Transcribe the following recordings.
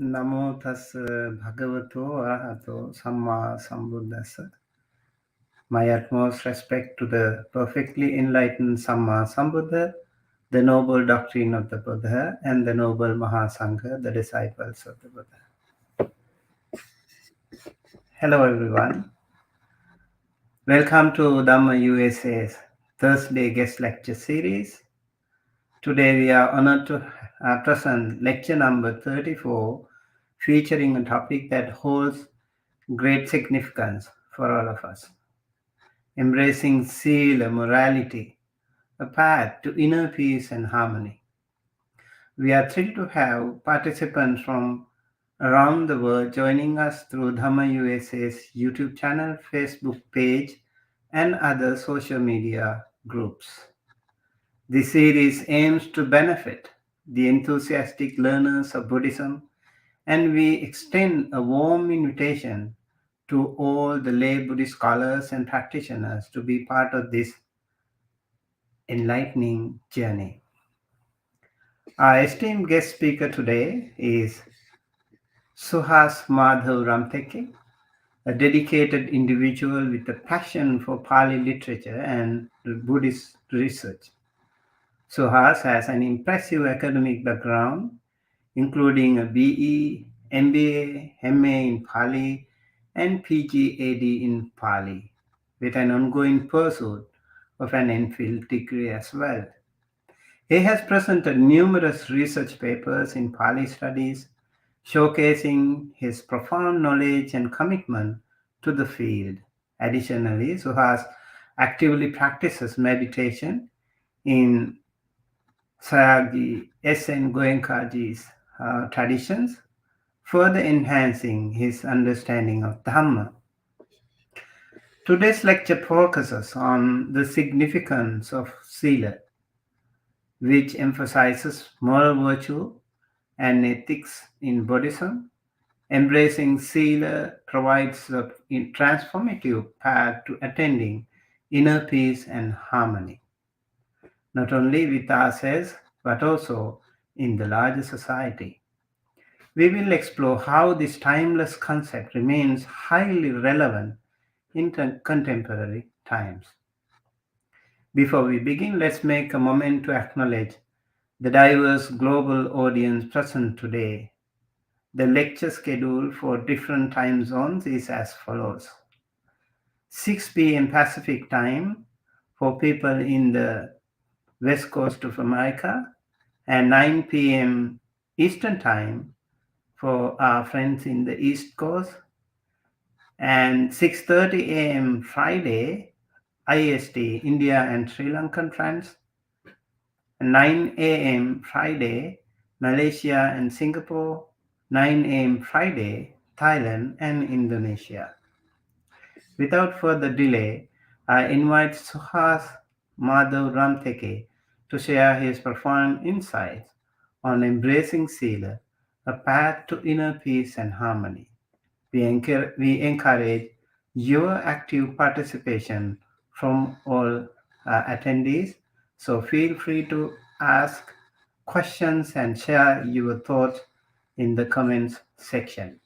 Namo tassa bhagavato arahato samma sambuddhassa. My utmost respect to the perfectly enlightened Samma Sambuddha, the noble doctrine of the Buddha, and the noble Mahasangha, the disciples of the Buddha. Hello everyone. Welcome to Dhamma USA's Thursday guest lecture series. Today we are honored to present lecture number 34, featuring a topic that holds great significance for all of us. Embracing Sīla, morality, a path to inner peace and harmony. We are thrilled to have participants from around the world joining us through Dhamma USA's YouTube channel, Facebook page, and other social media groups. This series aims to benefit the enthusiastic learners of Buddhism, and we extend a warm invitation to all the lay Buddhist scholars and practitioners to be part of this enlightening journey. Our esteemed guest speaker today is Suhas Madhav Ramteke, a dedicated individual with a passion for Pali literature and Buddhist research. Suhas has an impressive academic background, including a BE, MBA, MA in Pali, and PGAD in Pali, with an ongoing pursuit of an MPhil degree as well. He has presented numerous research papers in Pali studies, showcasing his profound knowledge and commitment to the field. Additionally, Suhas actively practices meditation in Sayagyi S.N. Goenkaji's traditions, further enhancing his understanding of Dhamma. Today's lecture focuses on the significance of Sīla, which emphasizes moral virtue and ethics in Buddhism. Embracing Sīla provides a transformative path to attaining inner peace and harmony, not only with ourselves, but also in the larger society. We will explore how this timeless concept remains highly relevant in contemporary times. Before we begin, let's make a moment to acknowledge the diverse global audience present today. The lecture schedule for different time zones is as follows: 6 p.m. Pacific time for people in the West Coast of America, and 9 p.m. Eastern time for our friends in the East Coast, and 6:30 a.m. Friday IST, India and Sri Lankan friends, and 9 a.m. Friday Malaysia and Singapore, 9 a.m. Friday Thailand and Indonesia. Without further delay, I invite Suhas Madhav Ramteke to share his profound insights on embracing Sīla, a path to inner peace and harmony. We encourage your active participation from all attendees, so feel free to ask questions and share your thoughts in the comments section.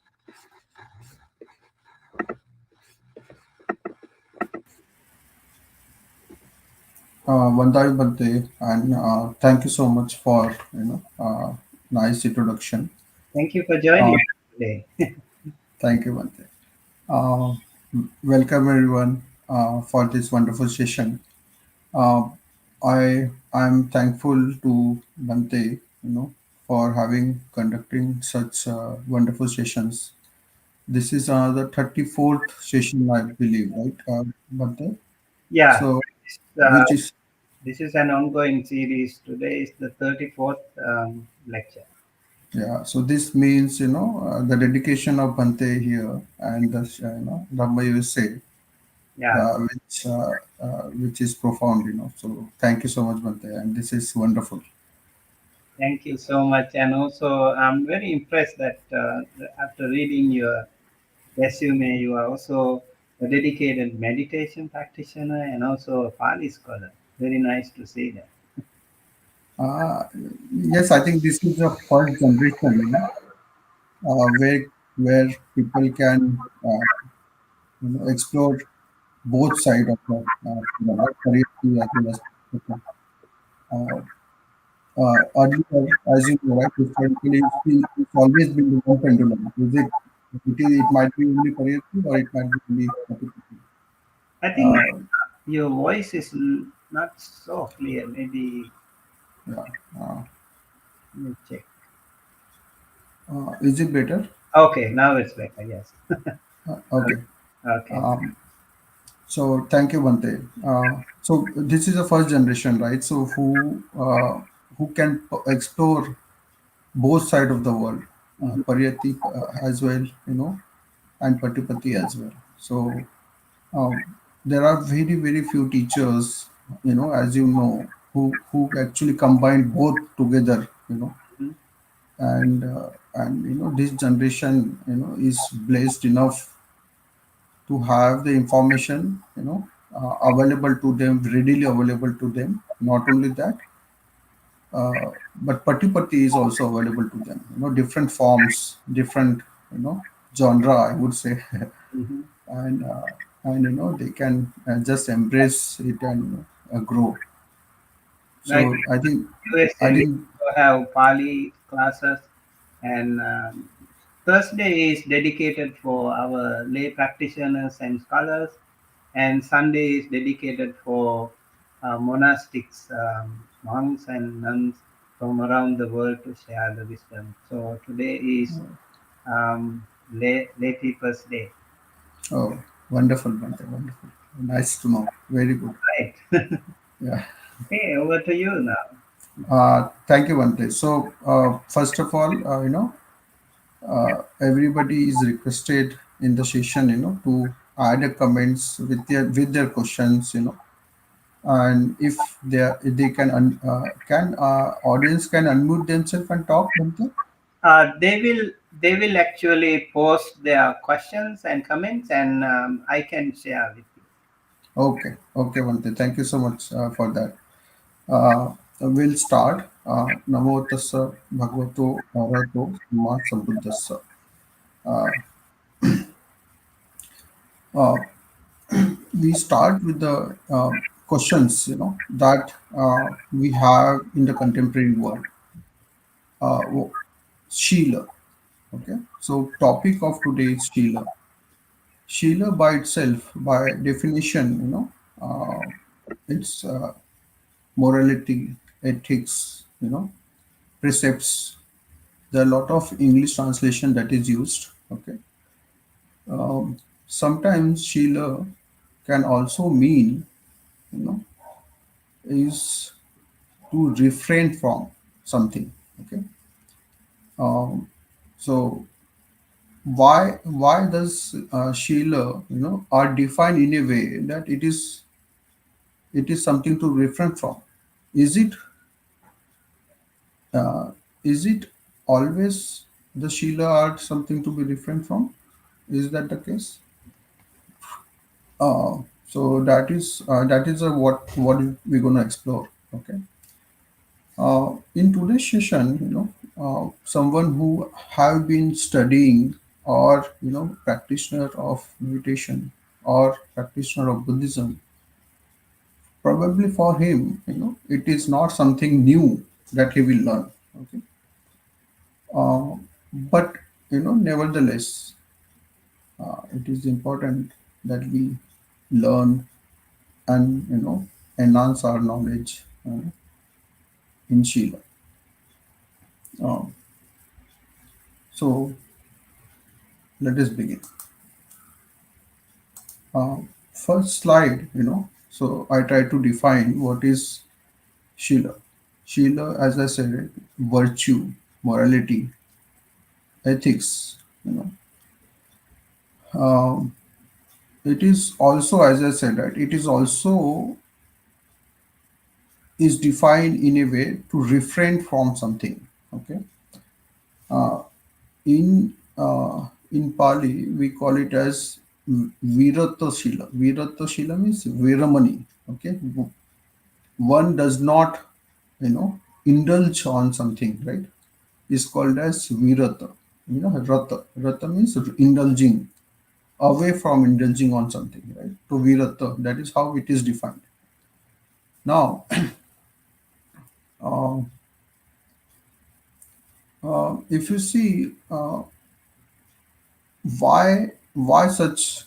Vandai Bhante, and thank you so much for nice introduction. Thank you for joining us today. Thank you, Bhante. Uh, Welcome everyone for this wonderful session. Uh, I'm thankful to Bhante, for having conducting such wonderful sessions. This is the 34th session, I believe, right, Bhante? Yeah, So, uh, which is this is an ongoing series. Today is the 34th lecture. Yeah, so this means the dedication of Bhante here and the Dhamma USA, Yeah, which is profound. So thank you so much, Bhante, and this is wonderful. thank you so much. And also, I'm very impressed that after reading your resume, you are also a dedicated meditation practitioner and also a Pali scholar. Very nice to see that. Uh, yes, I think this is the first generation. where people can explore both side of the career as well as uh, earlier, as you know, right, historically, it's always been the one pendulum. It might be only career or it might be only participatory. I think Uh, your voice is not so clear. Maybe yeah. Uh, let me check. is it better? Okay, now it's better. Yes. Okay. Okay. Um, so thank you, Bante. So this is the first generation, right? So who can explore both side of the world, Mhm. Pariyati as well, and Patipati as well. So um, there are very very few teachers, as you know, who actually combine both together, Mhm. and this generation, is blessed enough to have the information, available to them, readily available to them. Not only that, but Patipati is also available to them. Different forms, different, genre, I would say, Mhm. and they can just embrace it and grow. Like So USA, I we think also have Pali classes, and Thursday is dedicated for our lay practitioners and scholars, and Sunday is dedicated for monastics, monks and nuns from around the world to share the wisdom. So today is lay people's day. oh, wonderful, Bhante, wonderful, nice to know, very good. Right. Yeah. Okay, over to you now. Thank you, Bhante. So first of all, everybody is requested in the session, to add a comments with their questions, and if they can audience can unmute themselves and talk, Bhante? They will actually post their questions and comments, and I can share with you. Okay, okay, Bhante. Thank you so much for that. We'll start. Namo tassa bhagavato arahato samma sambuddhassa. Uh, uh, we start with the questions, that we have in the contemporary world. Uh, Sheila. Okay. So topic of today is Sheila. Sheila by itself, by definition, it's morality, ethics, precepts. There are a lot of English translation that is used. Okay. Sometimes Sheila can also mean, you know, is to refrain from something. Okay. Um, so why does Sheila, are defined in a way that it is something to refrain from? Is it uh, is it always the Sheila are something to be refrained from? Is that the case? So that is what we're going to explore. Okay. In today's session, someone who have been studying or practitioner of meditation or practitioner of Buddhism, probably for him, it is not something new that he will learn. Okay, but nevertheless, it is important that we learn and enhance our knowledge in Shila. Um, so let us begin. First slide, so I try to define what is Shila. Shila, as I said, virtue, morality, ethics. Um, it is also, as I said, right, it is also is defined in a way to refrain from something. Okay. In Pali, we call it as Virata Shila. Virata Shila means Viramani. Okay. One does not, indulge on something, right? Is called as virata. Rata means indulging, away from indulging on something, right? To virata, that is how it is defined. Now, uh, if you see why such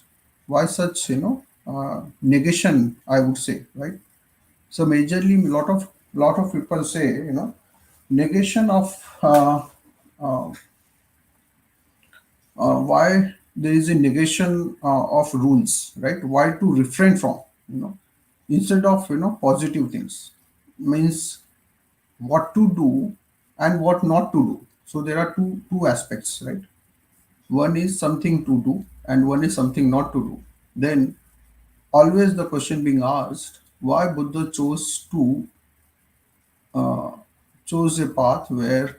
negation, I would say, right? So majorly, lot of people say, negation of uh, why there is a negation of rules, right? Why to refrain from, instead of positive things, means what to do and what not to do. So there are two aspects, right? One is something to do and one is something not to do. Then always the question being asked, why Buddha uh, chose a path where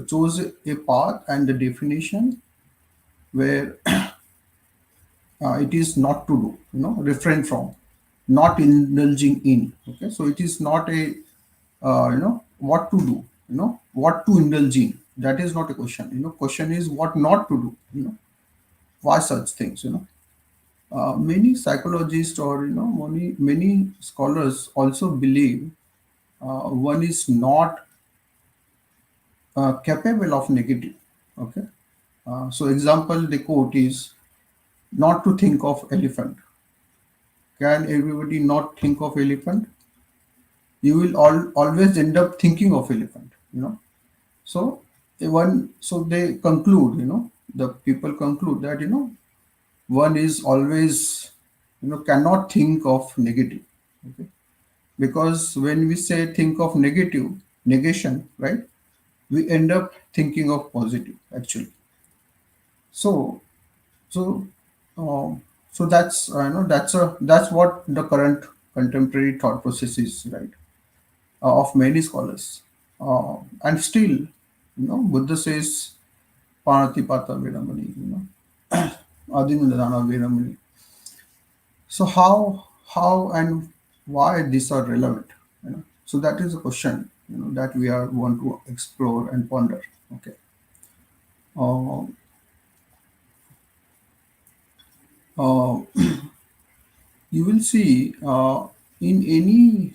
chose a path and the definition where it is not to do, refrain from, not indulging in. Okay, so it is not a what to do, what to indulge in. That is not a question. Question is what not to do. Why such things. Many psychologists or many scholars also believe one is not capable of negative. Okay, so example they quote is not to think of elephant. Can everybody not think of elephant? You will always end up thinking of elephant. So they conclude, the people conclude that one is always cannot think of negative. Okay, because when we say think of negative, negation, right, we end up thinking of positive actually. So so um, so that's what the current contemporary thought process is, right, of many scholars. And still, Buddha says Panatipata Vedamani, Adinudana Vedamani. So how and why these are relevant? So that is a question, that we are want to explore and ponder. Okay. Uh, uh, you will see in any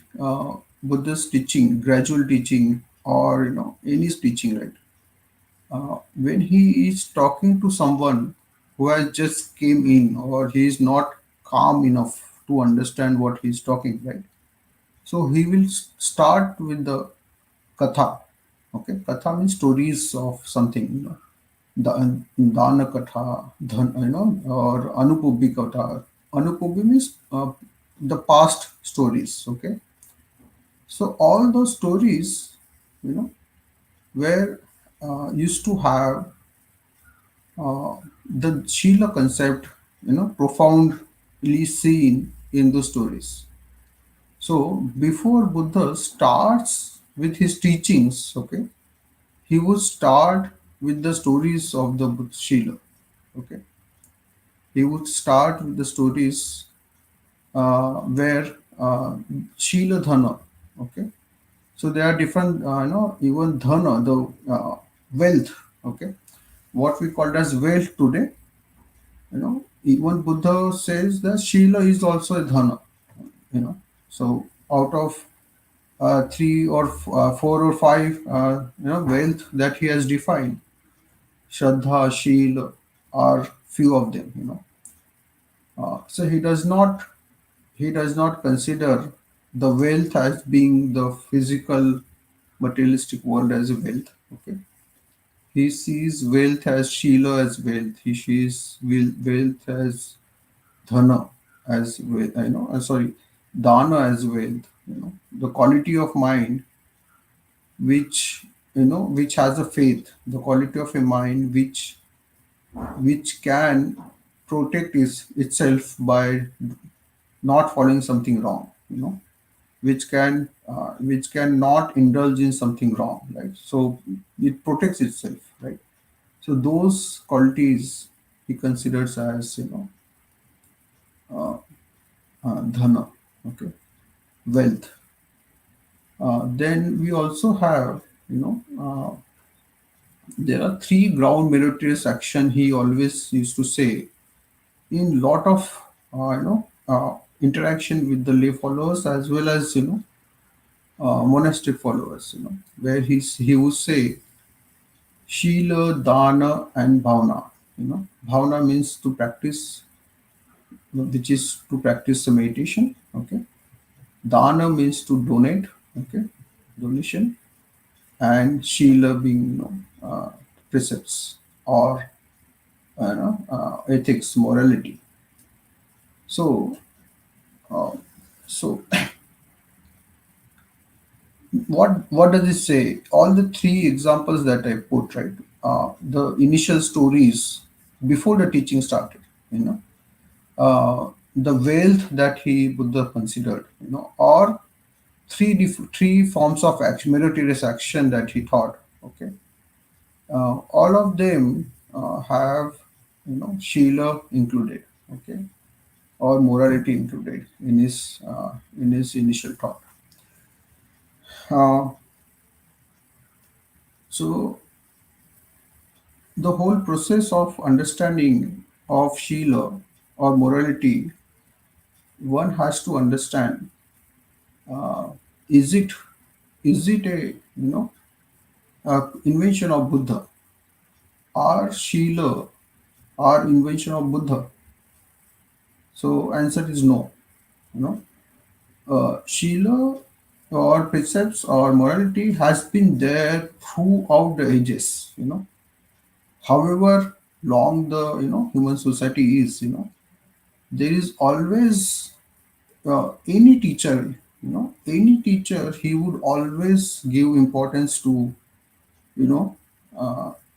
Buddhist teaching, gradual teaching, or any teaching, right? When he is talking to someone who has just came in or he is not calm enough to understand what he is talking, right? So he will start with the katha. Okay, katha means stories of something. Dana katha, or anupubbi katha. Anupubbi means the past stories. Okay, so all those stories, you know, were used to have the Sheila concept, profoundly seen in those stories. So before Buddha starts with his teachings, okay, he would start with the stories of the Sheila. Okay, he would start with the stories where Sheila Dhana. Okay, so there are different, even Dhana, the wealth. Okay, what we call as wealth today. Even Buddha says that Sheila is also a Dhana. So out of three or four or five, wealth that he has defined, Shraddha, Sheel are few of them. So he does not consider the wealth as being the physical materialistic world as a wealth. Okay, he sees wealth as Sheila as wealth. He sees wealth as Dhana as wealth. Sorry, Dana as wealth. The quality of mind which has a faith, the quality of a mind which can protect itself by not following something wrong, which can not indulge in something wrong, right? So it protects itself, right? So those qualities he considers as dhana, okay, wealth. Then we also have There are three ground meritorious action he always used to say in lot of interaction with the lay followers as well as monastic followers, where he would say Shila, Dana, and Bhavana. Bhavana means to practice, which is to practice the meditation. Okay, Dana means to donate. Okay, donation, and Shila being precepts or ethics, morality. So, uh, so what does it say? All the three examples that I put, right? The initial stories before the teaching started, you know, the wealth that he Buddha considered, or three forms of action, meritorious action that he taught. Okay, all of them have Shila included. Okay, or morality included in his initial thought. Uh, so the whole process of understanding of Shila or morality, one has to understand: uh, is it a invention of Buddha, or Shila or invention of Buddha? So answer is no. You know, Shila or precepts or morality has been there throughout the ages. However long the human society is, there is always any teacher, he would always give importance to you know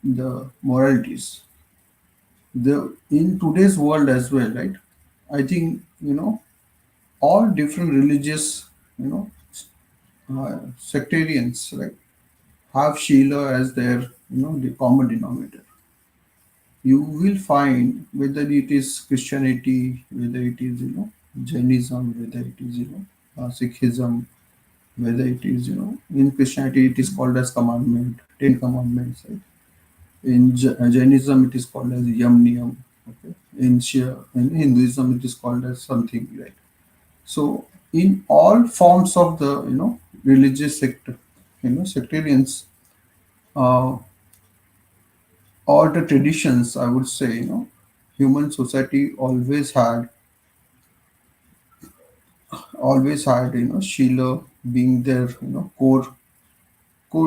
the moralities. The in today's world as well, right? I think all different religious you know sectarians, right, have Shila as their the common denominator. You will find whether it is Christianity, whether it is Jainism, whether it is Sikhism, whether it is in Christianity it is called as commandment, Ten Commandments, right? In Jainism it is called as Yam Niyam. Okay. In Hinduism it is called as something, right? So in all forms of the religious sector, sectarians, uh, or the traditions, I would say, human society always had Shila being their core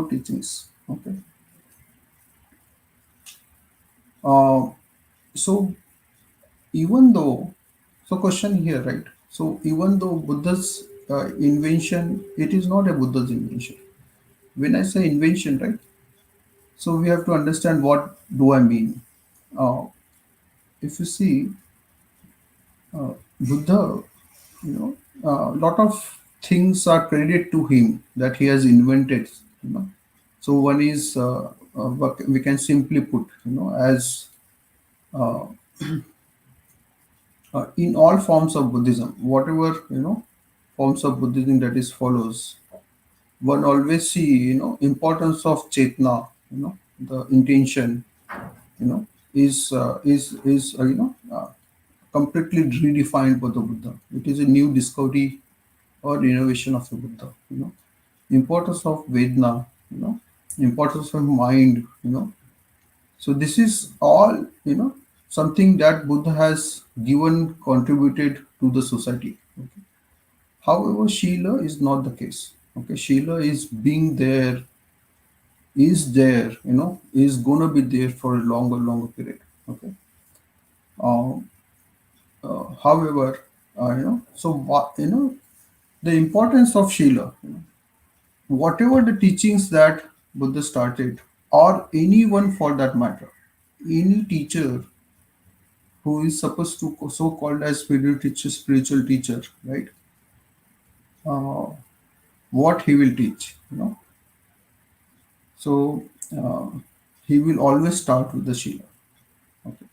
teachings. Okay. Uh, so even though, so question here, right? So even though Buddha's invention, it is not a Buddha's invention. When I say invention, right? So we have to understand what do I mean. Uh, if you see, Buddha, a lot of things are credited to him that he has invented. So one is what we can simply put, as uh, in all forms of Buddhism, whatever forms of Buddhism that is follows, one always see importance of chetna, the intention, is completely redefined by the Buddha. It is a new discovery or innovation of the Buddha. Importance of Vedana, importance of mind. So this is all something that Buddha has given, contributed to the society. Okay. However, Shila is not the case. Okay, Shila is being there, is there, is gonna be there for a longer period. Okay. Um, however, so the importance of Shila, whatever the teachings that Buddha started, or anyone for that matter, any teacher who is supposed to so called as spiritual teacher, right? Uh, what he will teach, So uh, he will always start with the Shila. Okay.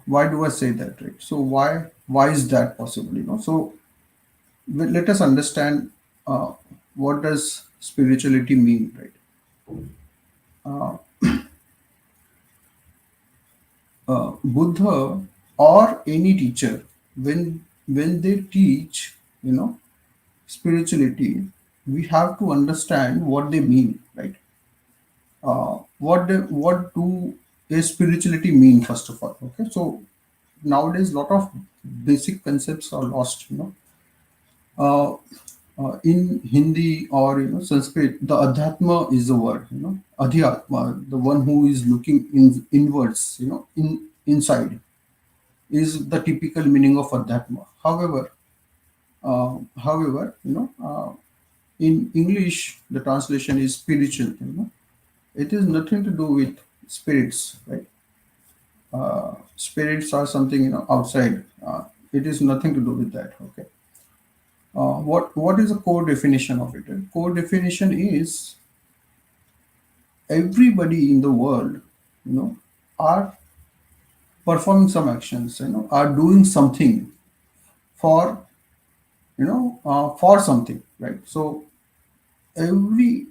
Why do I say that, right? So why is that possible? So let us understand what does spirituality mean, right? uh, Buddha or any teacher, when they teach, spirituality, we have to understand what they mean, right? What do a spirituality mean, first of all? Okay, so nowadays lot of basic concepts are lost. Uh, in Hindi or Sanskrit, the Adhyatma is the word. Adhyatma, the one who is looking inwards, inside, is the typical meaning of Adhyatma. However, in English, the translation is spiritual. It is nothing to do with spirits, right? Spirits are something outside. It is nothing to do with that. Okay. What is the core definition of it? Core definition is everybody in the world, are performing some actions, are doing something for for something, right? So every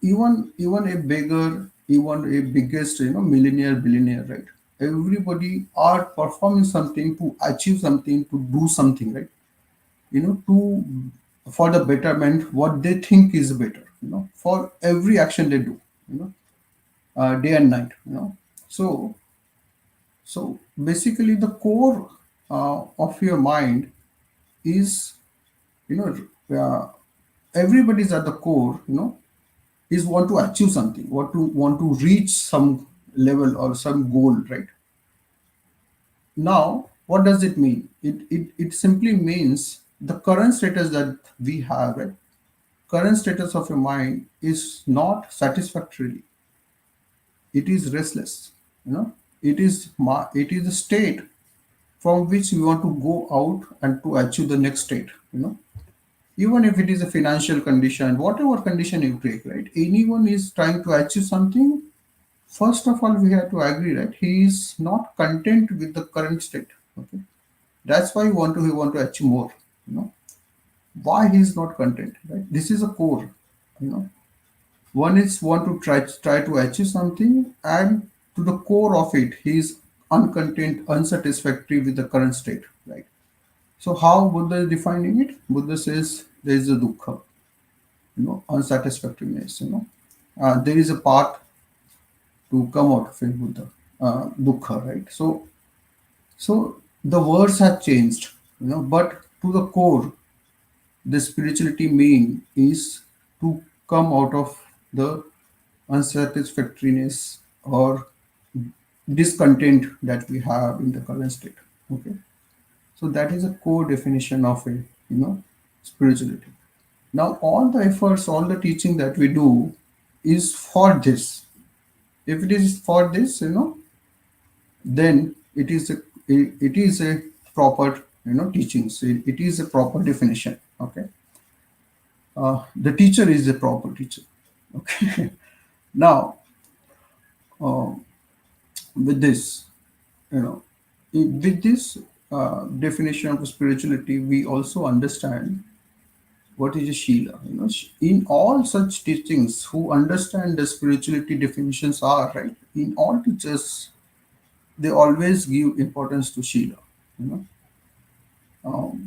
even a beggar, even a biggest millionaire, billionaire, right? Everybody are performing something to achieve something, to do something, right? To for the betterment what they think is better, for every action they do, day and night, so basically the core of your mind is, you know everybody's at the core, is want to achieve something, want to reach some level or some goal, right? Now what does it mean? It simply means the current status that we have, right? Current status of your mind is not satisfactory. It is restless, it is a state from which we want to go out and to achieve the next state, even if it is a financial condition, whatever condition you take, right? Anyone is trying to achieve something. First of all, we have to agree, right? He is not content with the current state. Okay, that's why he want to achieve more. You know why he is not content, right? This is a core. You know, one is want to try to achieve something, and to the core of it, he is uncontent, unsatisfactory with the current state, right? So how Buddha is defining it? Buddha says there is a dukkha, unsatisfactoriness. There is a path to come out of it, Buddha, dukkha, right? So the words have changed, but to the core, the spirituality mean is to come out of the unsatisfactoriness or discontent that we have in the current state. Okay, so that is a core definition of a spirituality. Now all the efforts, all the teaching that we do is for this. If it is for this, then it is a proper teachings. It is a proper definition. Okay, the teacher is a proper teacher. Okay, now uh, with this, you know, with this definition of spirituality, we also understand what is a Shila. In all such teachings, who understand the spirituality definitions are right. In all teachers, they always give importance to Shila. You know,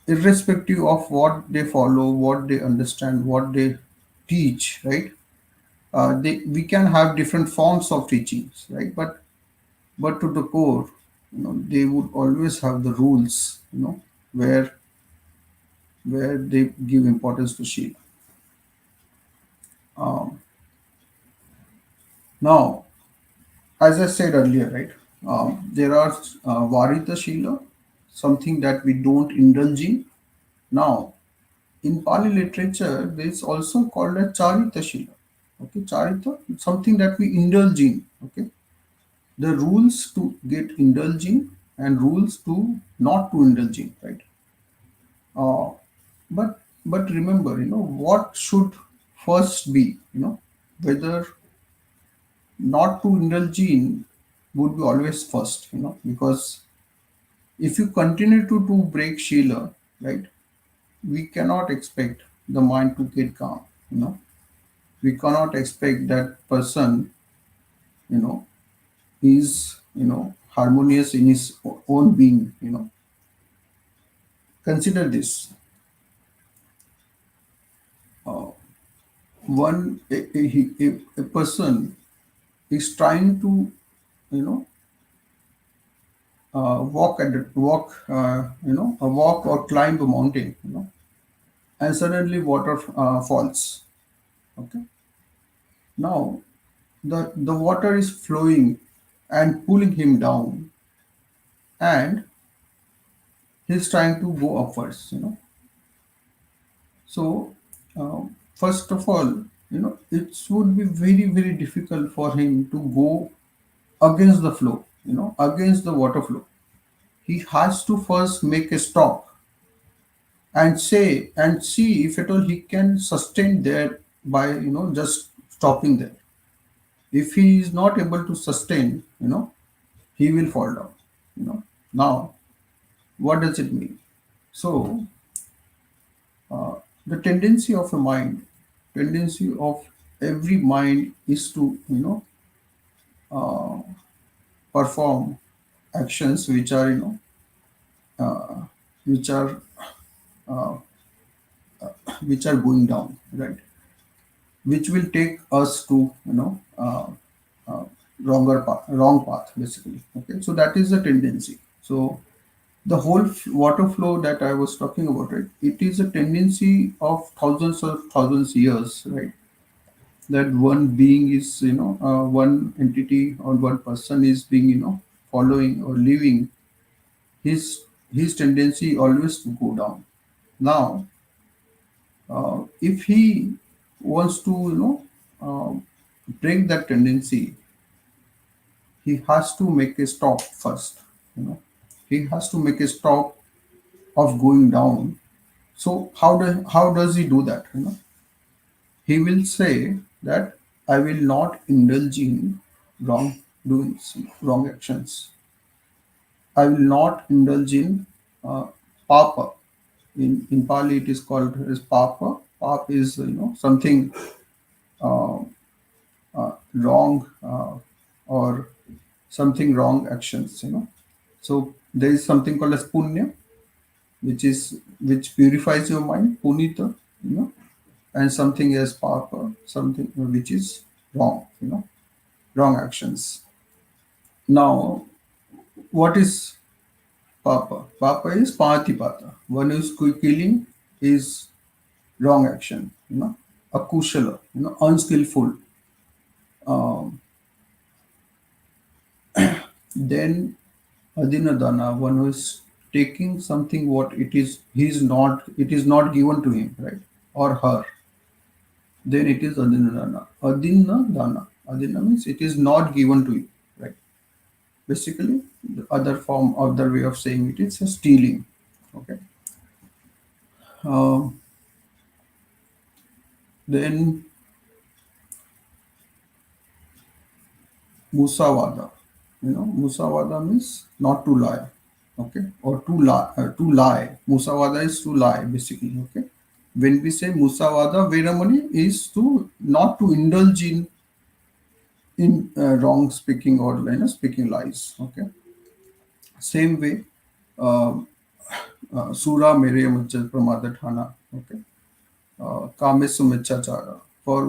irrespective of what they follow, what they understand, what they teach, right? We can have different forms of teachings, right? But to the core, they would always have the rules, where they give importance to Shila. Um, Now, as I said earlier, right, there are Varita Shila, something that we don't indulge in. Now, in Pali literature, there is also called a Charita Shila. Okay, Charita, something that we indulge in. Okay, the rules to get indulge in and rules to not to indulge in, right? Uh, but remember, what should first be, whether not to indulge in would be always first, because if you continue to break Shila, right, we cannot expect the mind to get calm, We cannot expect that person, you know, is, harmonious in his own being. Consider this. Uh, one a person is trying to, you know walk or climb a mountain, and suddenly water falls. Okay. Now the water is flowing and pulling him down, and he's trying to go upwards. So, first of all, it would be very, very difficult for him to go against the flow, against the water flow. He has to first make a stop and say and see if at all he can sustain there by, just stopping there. If he is not able to sustain, he will fall down. Now, what does it mean? So, uh, the tendency of every mind is to, uh, perform actions which are, uh, which are uh, which are going down, right? Which will take us to, uh, wrong path, basically. Okay, so that is the tendency. So the whole water flow that I was talking about, right? It is a tendency of thousands years, right? That one being is, one entity or one person is being, following or living his tendency always to go down. Now, if he wants to, break that tendency, he has to make a stop first. He has to make a stop of going down. So how does he do that? He will say that I will not indulge in wrong doings, wrong actions. I will not indulge in papa. In Pali, it is called as papa. Pap is, something uh, wrong, or something wrong actions. So there is something called as punya, which purifies your mind, punita, and something as papa, something which is wrong, wrong actions. Now, what is papa? Papa is patipata. One who is killing is wrong action, akushala, unskillful. Um, then adinadana, one who is taking something what it is not given to him, right, or her. Then it is adinadana. Adinadana. Adina means it is not given to you, right? Basically, the other way of saying it is a stealing. Okay. Um, then Musawada. Musawada means not to lie. Okay, or to lie. Musawada is to lie, basically. Okay. When we say Musawada, Veramani is to not to indulge in wrong speaking or, speaking lies. Okay. Same way, um, Sura Mere Muchal Pramada Thana. Okay. Kame Sumechachara. For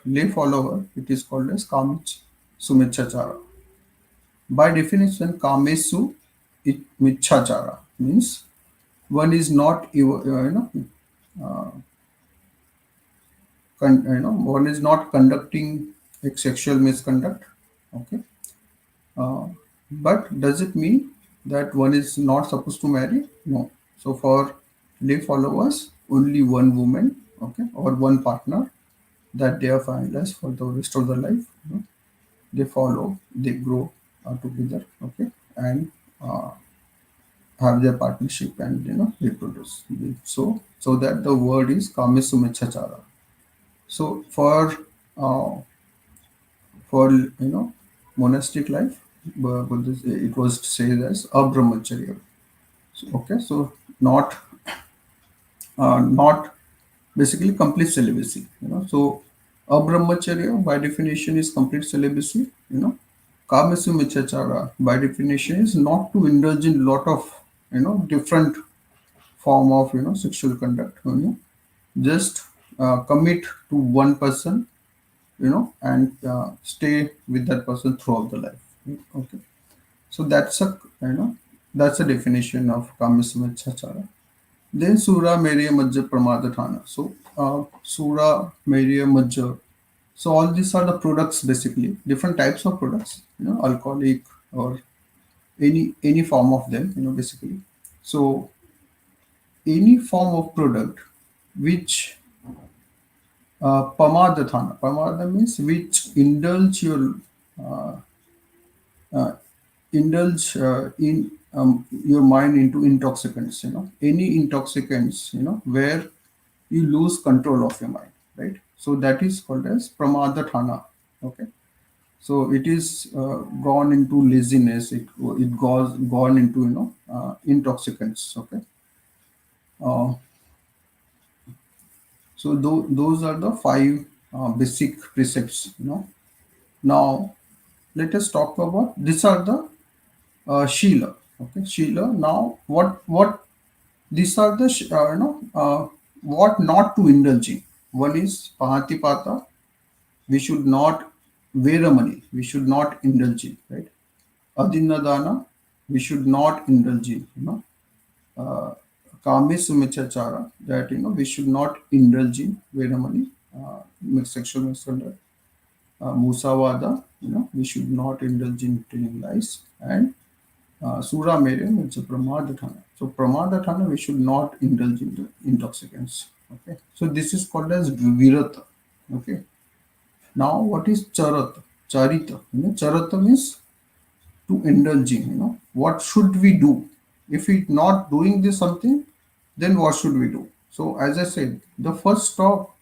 lay follower, it is called as Kamich Sumechachara. By definition, Kamesu Michachara means one is not, one is not conducting a sexual misconduct. Okay. Uh, but does it mean that one is not supposed to marry? No. So for lay followers, only one woman, okay, or one partner that they are finalized for the rest of their life. They follow, they grow together, okay, and have their partnership and, reproduce. So that the word is Kamesumechachara. So uh, for, monastic life, it was said as abrahmacharya. So, okay, so not basically complete celibacy. So abrahmacharya by definition is complete celibacy. Kamasu michachara by definition is not to indulge in lot of different form of sexual conduct. Just commit to one person, and stay with that person throughout the life. Okay, so that's a definition of kamasu michachara. Then Sura, Merya, Majja, Pramadhathana. So, Sura, Merya, Majja. So, all these are the products basically, different types of products, alcoholic or any form of them, basically. So, any form of product which Pamada means which uh, uh, indulge in your mind into intoxicants, any intoxicants, where you lose control of your mind, right? So that is called as pramadatana. Okay, so it is gone into laziness. It goes gone into intoxicants. Okay, uh, so those are the five basic precepts. Now let us talk about these are the Shila. Okay, Shila. Now what these are the what not to indulge in. One is pahatipata. We should not veramani. We should not indulge in, right? Adinadana. We should not indulge in. Uh, Kami sumichachara. That we should not indulge in veramani, sexual misconduct. Musavada. We should not indulge in telling lies. And Sura Meriam, it's a Pramadhathana. So Pramadhathana, we should not indulge in the intoxicants. Okay. So this is called as Virata. Okay. Now what is Charata? Charita. Charata means to indulge in. What should we do? If we not doing this something, then what should we do? So as I said, the first stop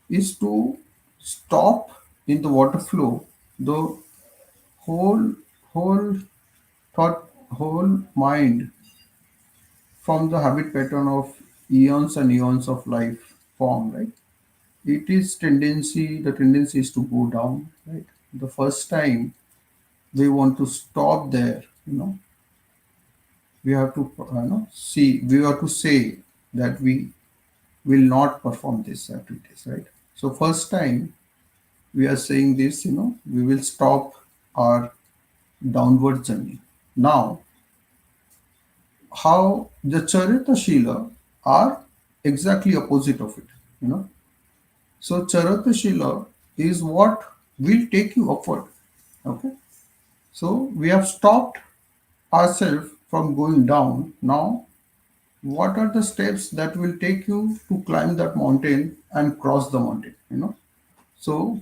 is to stop in the water flow the whole whole thought, whole mind from the habit pattern of eons and eons of life form, right? The tendency is to go down, right? The first time we want to stop there, we have to, we have to say that we will not perform these activities, right? So first time we are saying this, we will stop our downward journey. Now, how the Charita Shila are exactly opposite of it, So Charita Shila is what will take you upward. Okay. So we have stopped ourselves from going down. Now, what are the steps that will take you to climb that mountain and cross the mountain? So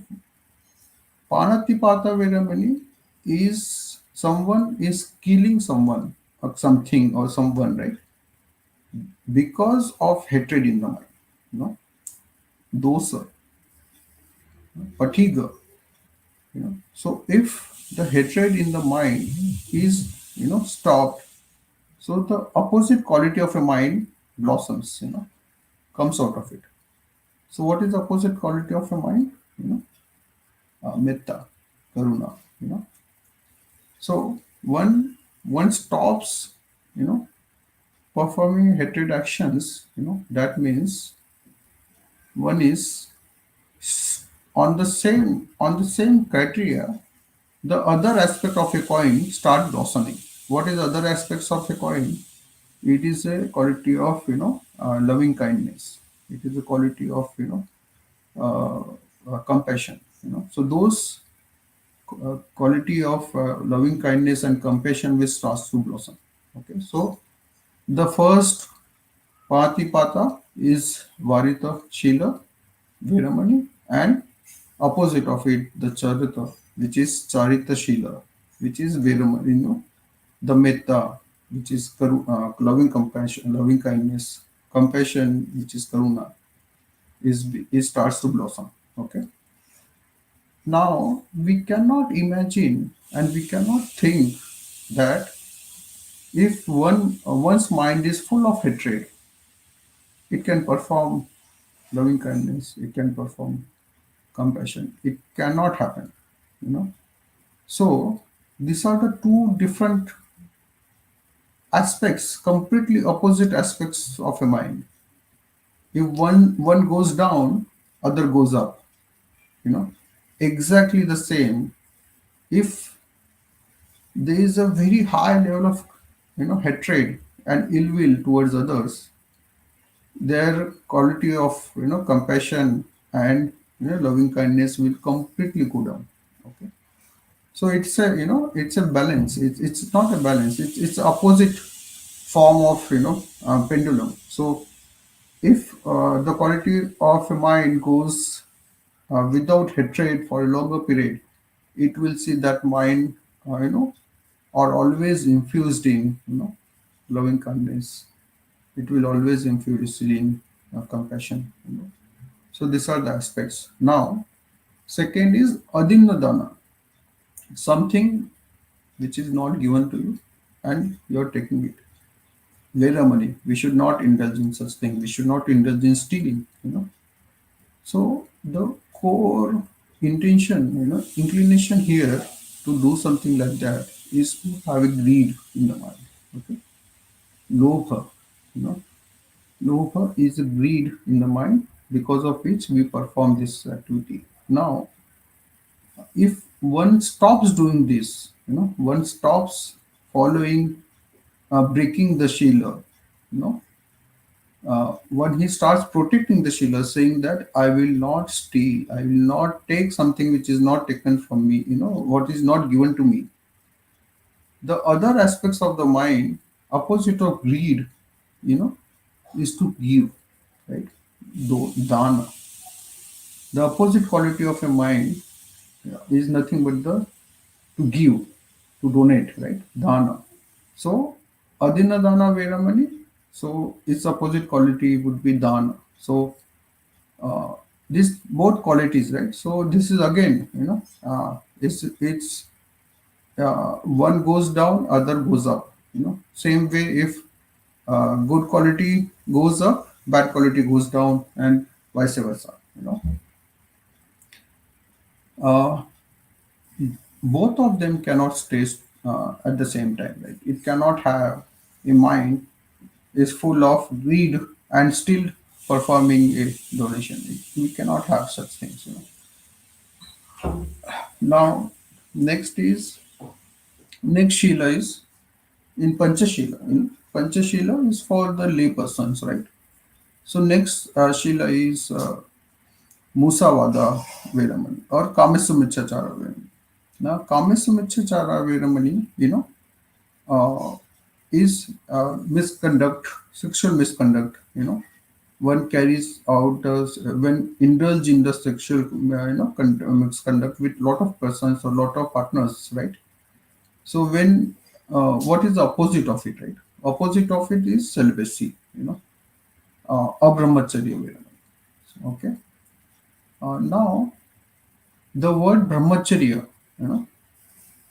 Panatipata Veramani is someone is killing someone or something or someone, right? Because of hatred in the mind. Dosa, fatigue. So if the hatred in the mind is stopped, so the opposite quality of a mind blossoms, comes out of it. So what is the opposite quality of a mind? Metta, karuna. So one stops, performing hatred actions. That means one is on the same criteria, the other aspect of a coin start blossoming. What is other aspects of a coin? It is a quality of loving kindness. It is a quality of compassion. So those quality of loving kindness and compassion will start to blossom. Okay, so the first Patipata is Varita Shila, Viramani, and opposite of it, the Charita, which is Charita Shila, which is Viramani, the Metta, which is loving compassion, loving kindness, compassion, which is Karuna, is starts to blossom. Okay. Now we cannot imagine and we cannot think that if one's mind is full of hatred, it can perform loving kindness, it can perform compassion. It cannot happen, you know. So these are the two different aspects, completely opposite aspects of a mind. If one goes down, other goes up, you know. Exactly the same. If there is a very high level of, hatred and ill will towards others, their quality of, compassion and, loving kindness will completely go down. Okay. So it's a, it's a balance. It's not a balance. It's opposite form of, pendulum. So if the quality of a mind goes without hatred for a longer period, it will see that mind, are always infused in, loving kindness. It will always infuse in compassion. So these are the aspects. Now, second is adinadana, something which is not given to you and you are taking it. Veramani, we should not indulge in such thing. We should not indulge in stealing. So the core intention, inclination here to do something like that is to have a greed in the mind. Okay, lobha, you know, lobha is a greed in the mind because of which we perform this activity. Now, if one stops doing this, one stops following, breaking the Shila, you know, when he starts protecting the Shila, saying that I will not steal, I will not take something which is not taken from me, what is not given to me. The other aspects of the mind, opposite of greed, you know, is to give, right? Dana. The opposite quality of a mind, is nothing but the to give, to donate, right? Dana. So, Adina Dana Veramani, so its opposite quality would be Dana. So, uh, this both qualities, right? So, this is again, it's one goes down, other goes up. Same way if good quality goes up, bad quality goes down, and vice versa. Uh, Both of them cannot stay at the same time. Right? It cannot have a mind is full of greed and still performing a donation. We cannot have such things. Now, next is next Shila is in Panchashila. In Panchashila is for the lay persons, right? So next Shila is Musavada Veramani or Kamesumicchachara Veramani. Now, Kamesumicchachara Veramani, is misconduct, sexual misconduct. One carries out when indulge in the sexual, misconduct with lot of persons or lot of partners, right? So when what is the opposite of it, right? Opposite of it is celibacy. Abrahmacharya Veramani. Okay. Now the word brahmacharya, you know,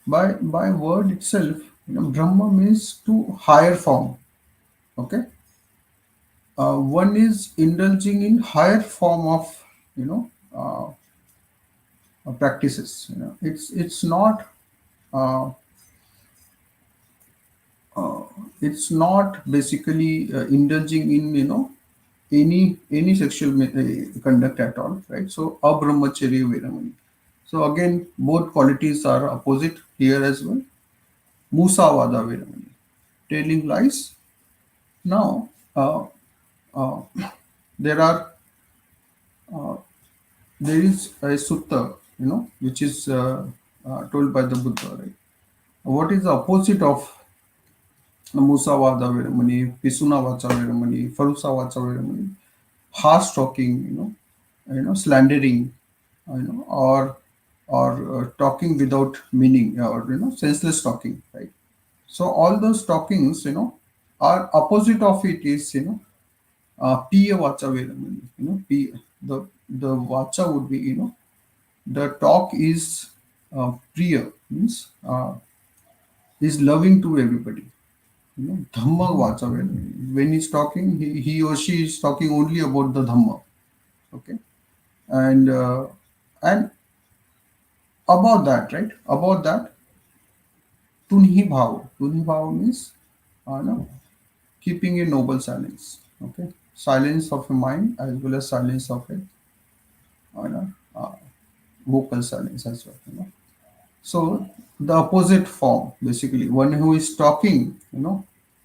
by word itself, Brahma means to higher form. Okay, one is indulging in higher form of, you know practices. Uh, uh, it's not basically indulging in, any sexual conduct at all, right? So abrahmacharya veramani. So again, both qualities are opposite here as well. Musavada veramani, telling lies. Now, uh, there are there is a sutta, which is told by the Buddha, right? What is the opposite of Musavada Veramani, Pisuna Vacha Veramani, Farusa Vacha Veramani? Harsh talking, slandering, or talking without meaning, or senseless talking, right? So all those talkings, are opposite of it is, Piya Vacha Veramani. The Vacha would be, the talk is Priya, means is loving to everybody. Dhamma Vacha Veramani. When he's talking, he or she is talking only about the Dhamma. Okay, and and about that, right? About that, tunhi bhav means no, keeping a noble silence. Okay, silence of a mind as well as silence of a no, vocal silence as well. So the opposite form, basically, one who is talking,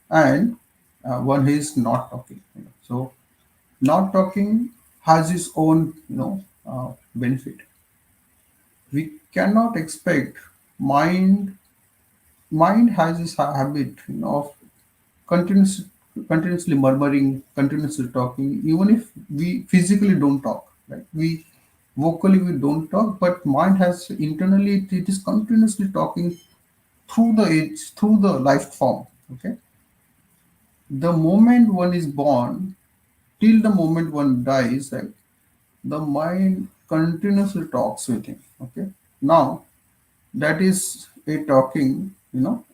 and one who is not talking. So not talking has its own, benefit. We cannot expect mind. Mind has this habit, of continuously, continuously murmuring, continuously talking, even if we physically don't talk. Right? We vocally we don't talk, but mind has internally it is continuously talking through the age, through the life form. Okay, the moment one is born till the moment one dies, right, the mind continuously talks with him. Okay, now that is a talking.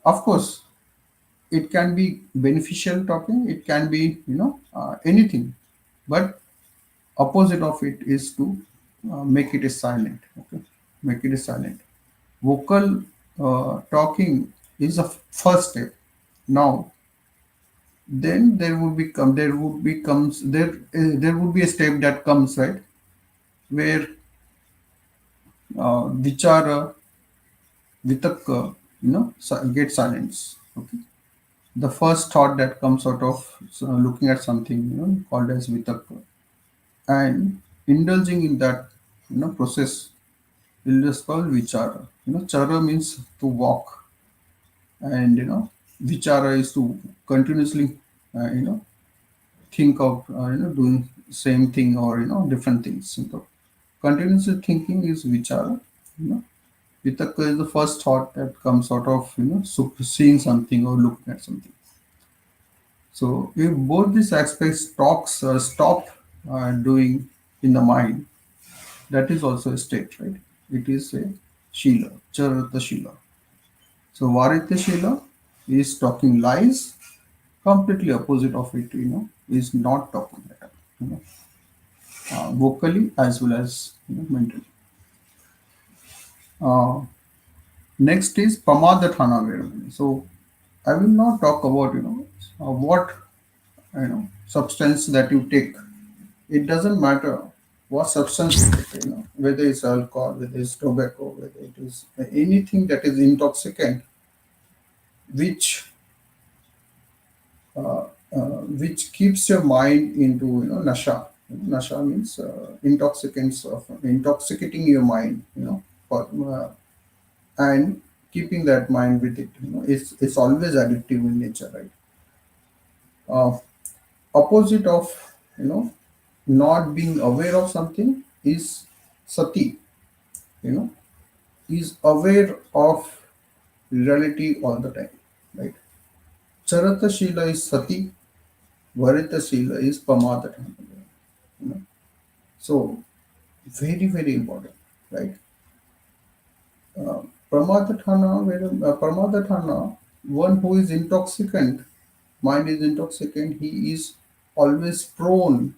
Of course, it can be beneficial talking. It can be anything, but opposite of it is to make it a silent. Okay, make it a silent. Vocal talking is a first step. Now then there would be a step that comes, right, where vichara vitakka get silence. Okay, the first thought that comes out of looking at something, called as vitakka, and indulging in that process is called vichara. Chara means to walk, and vichara is to continuously think of doing same thing, or different things. So continuously thinking is vichara. Vitakka is the first thought that comes out of seeing something or looking at something. So if both these aspects stop doing in the mind, that is also a state, right? It is a shila, charata shila. So varita shila is talking lies. Completely opposite of it, is not talking at all. Vocally as well as mentally. Uh, Next is Pamadatthana Veramani. So I will not talk about what substance that you take. It doesn't matter what substance you take, whether it's alcohol, whether it's tobacco, whether it is anything that is intoxicant, which which keeps your mind into nasha. Nasha means intoxicants of intoxicating your mind, for, and keeping that mind with it. It's always addictive in nature, right? Uh, Opposite of not being aware of something is sati. You know, is aware of reality all the time, right? Charata Shila is sati, Varita Shila is pamada. You know, so very very important, right? Pramadhathana, one who is intoxicant, mind is intoxicant, he is always prone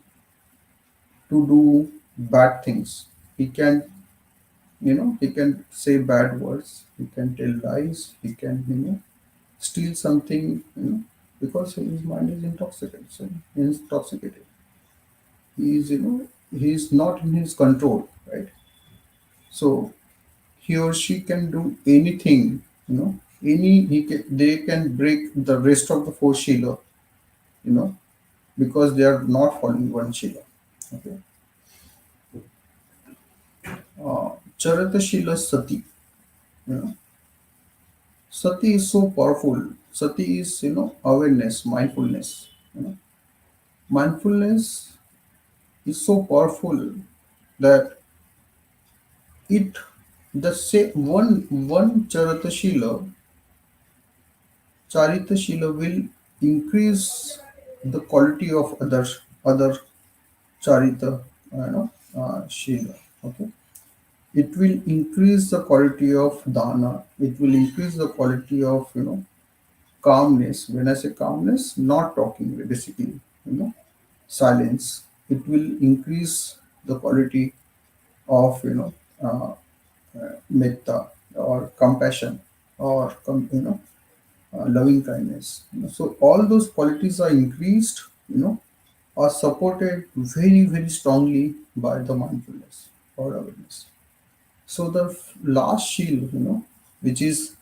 to do bad things. He can, he can say bad words, he can tell lies, he can, steal something, because his mind is intoxicated. So he is intoxicated. He is, he is not in his control, right? So he or she can do anything, they can break the rest of the four Shila, you know, because they are not following one Shila. Okay. Charata Shila Sati, you know, Sati is so powerful. Sati is, awareness, mindfulness. Mindfulness is so powerful that it the say one Charata Shila, Charita Shila will increase the quality of other Charita, Shila. Okay, it will increase the quality of dana. It will increase the quality of calmness. When I say calmness, not talking basically, silence. It will increase. the quality of metta or compassion or loving kindness. So all those qualities are increased, are supported very very strongly by the mindfulness or awareness. So the last shield, which is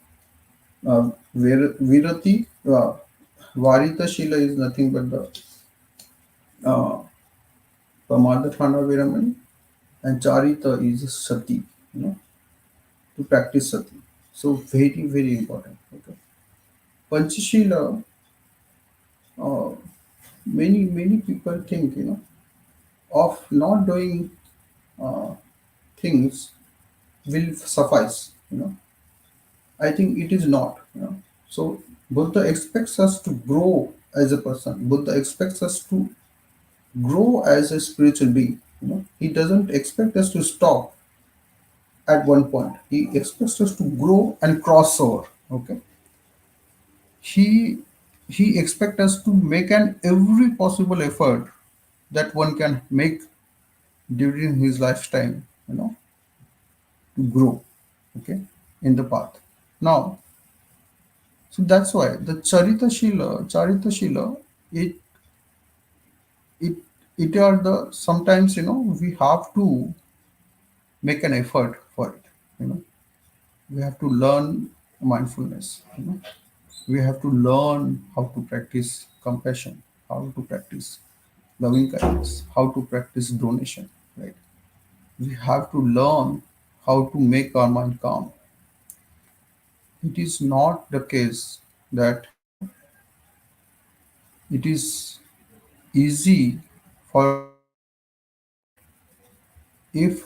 virati, varita shila is nothing but the uh, pramadhana viramani, and charita is sati, to practice sati. So very very important. Okay. Panchashila, uh, many people think, of not doing uh, things will suffice. I think it is not. So Buddha expects us to grow as a person. Buddha expects us to grow as a spiritual being. He doesn't expect us to stop at one point. He expects us to grow and cross over. Okay. He he expects us to make an every possible effort that one can make during his lifetime, to grow, okay, in the path. Now, so that's why the Charita Shila, it it it are the sometimes, we have to make an effort for it. We have to learn mindfulness. We have to learn how to practice compassion, how to practice loving kindness, how to practice donation, right? We have to learn how to make our mind calm. It is not the case that, it is easy for a person to meditate. If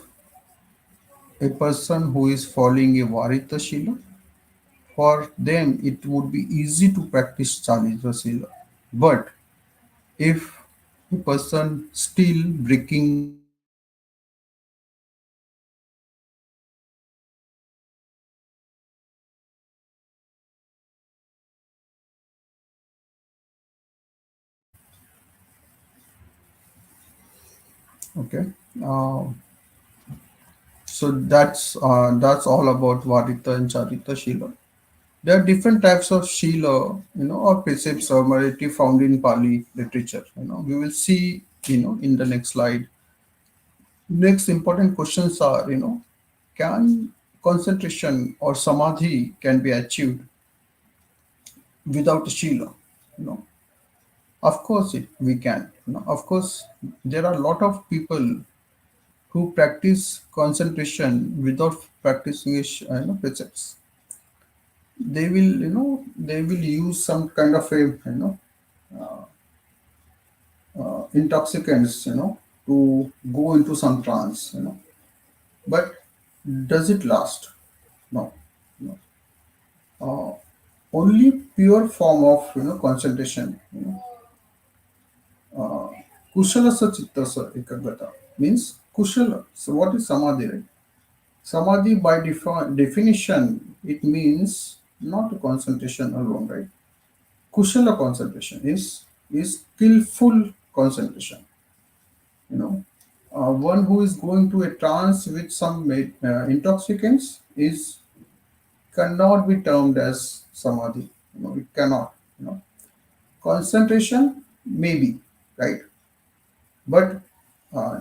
a person who is following a Varita Shila, for them it would be easy to practice Charita Shila. But if a person still breaking the okay, uh, so that's all about Varita and Charita Shila. There are different types of Shila, or precepts or morality found in Pali literature. We will see, in the next slide. Next important questions are, can concentration or samadhi can be achieved without Shila? You know, of course we can. Of course, there are a lot of people who practice concentration without practicing precepts. They will use some kind of a intoxicants, to go into some trance, but does it last? No, no. Only pure form of concentration, kushala sa chitta sa ekagrata, means kushala. So what is samadhi, right? Samadhi by definition, it means not concentration alone, right? Kushala concentration is skillful concentration. One who is going to a trance with some intoxicants is cannot be termed as samadhi. It cannot. Concentration maybe, right, but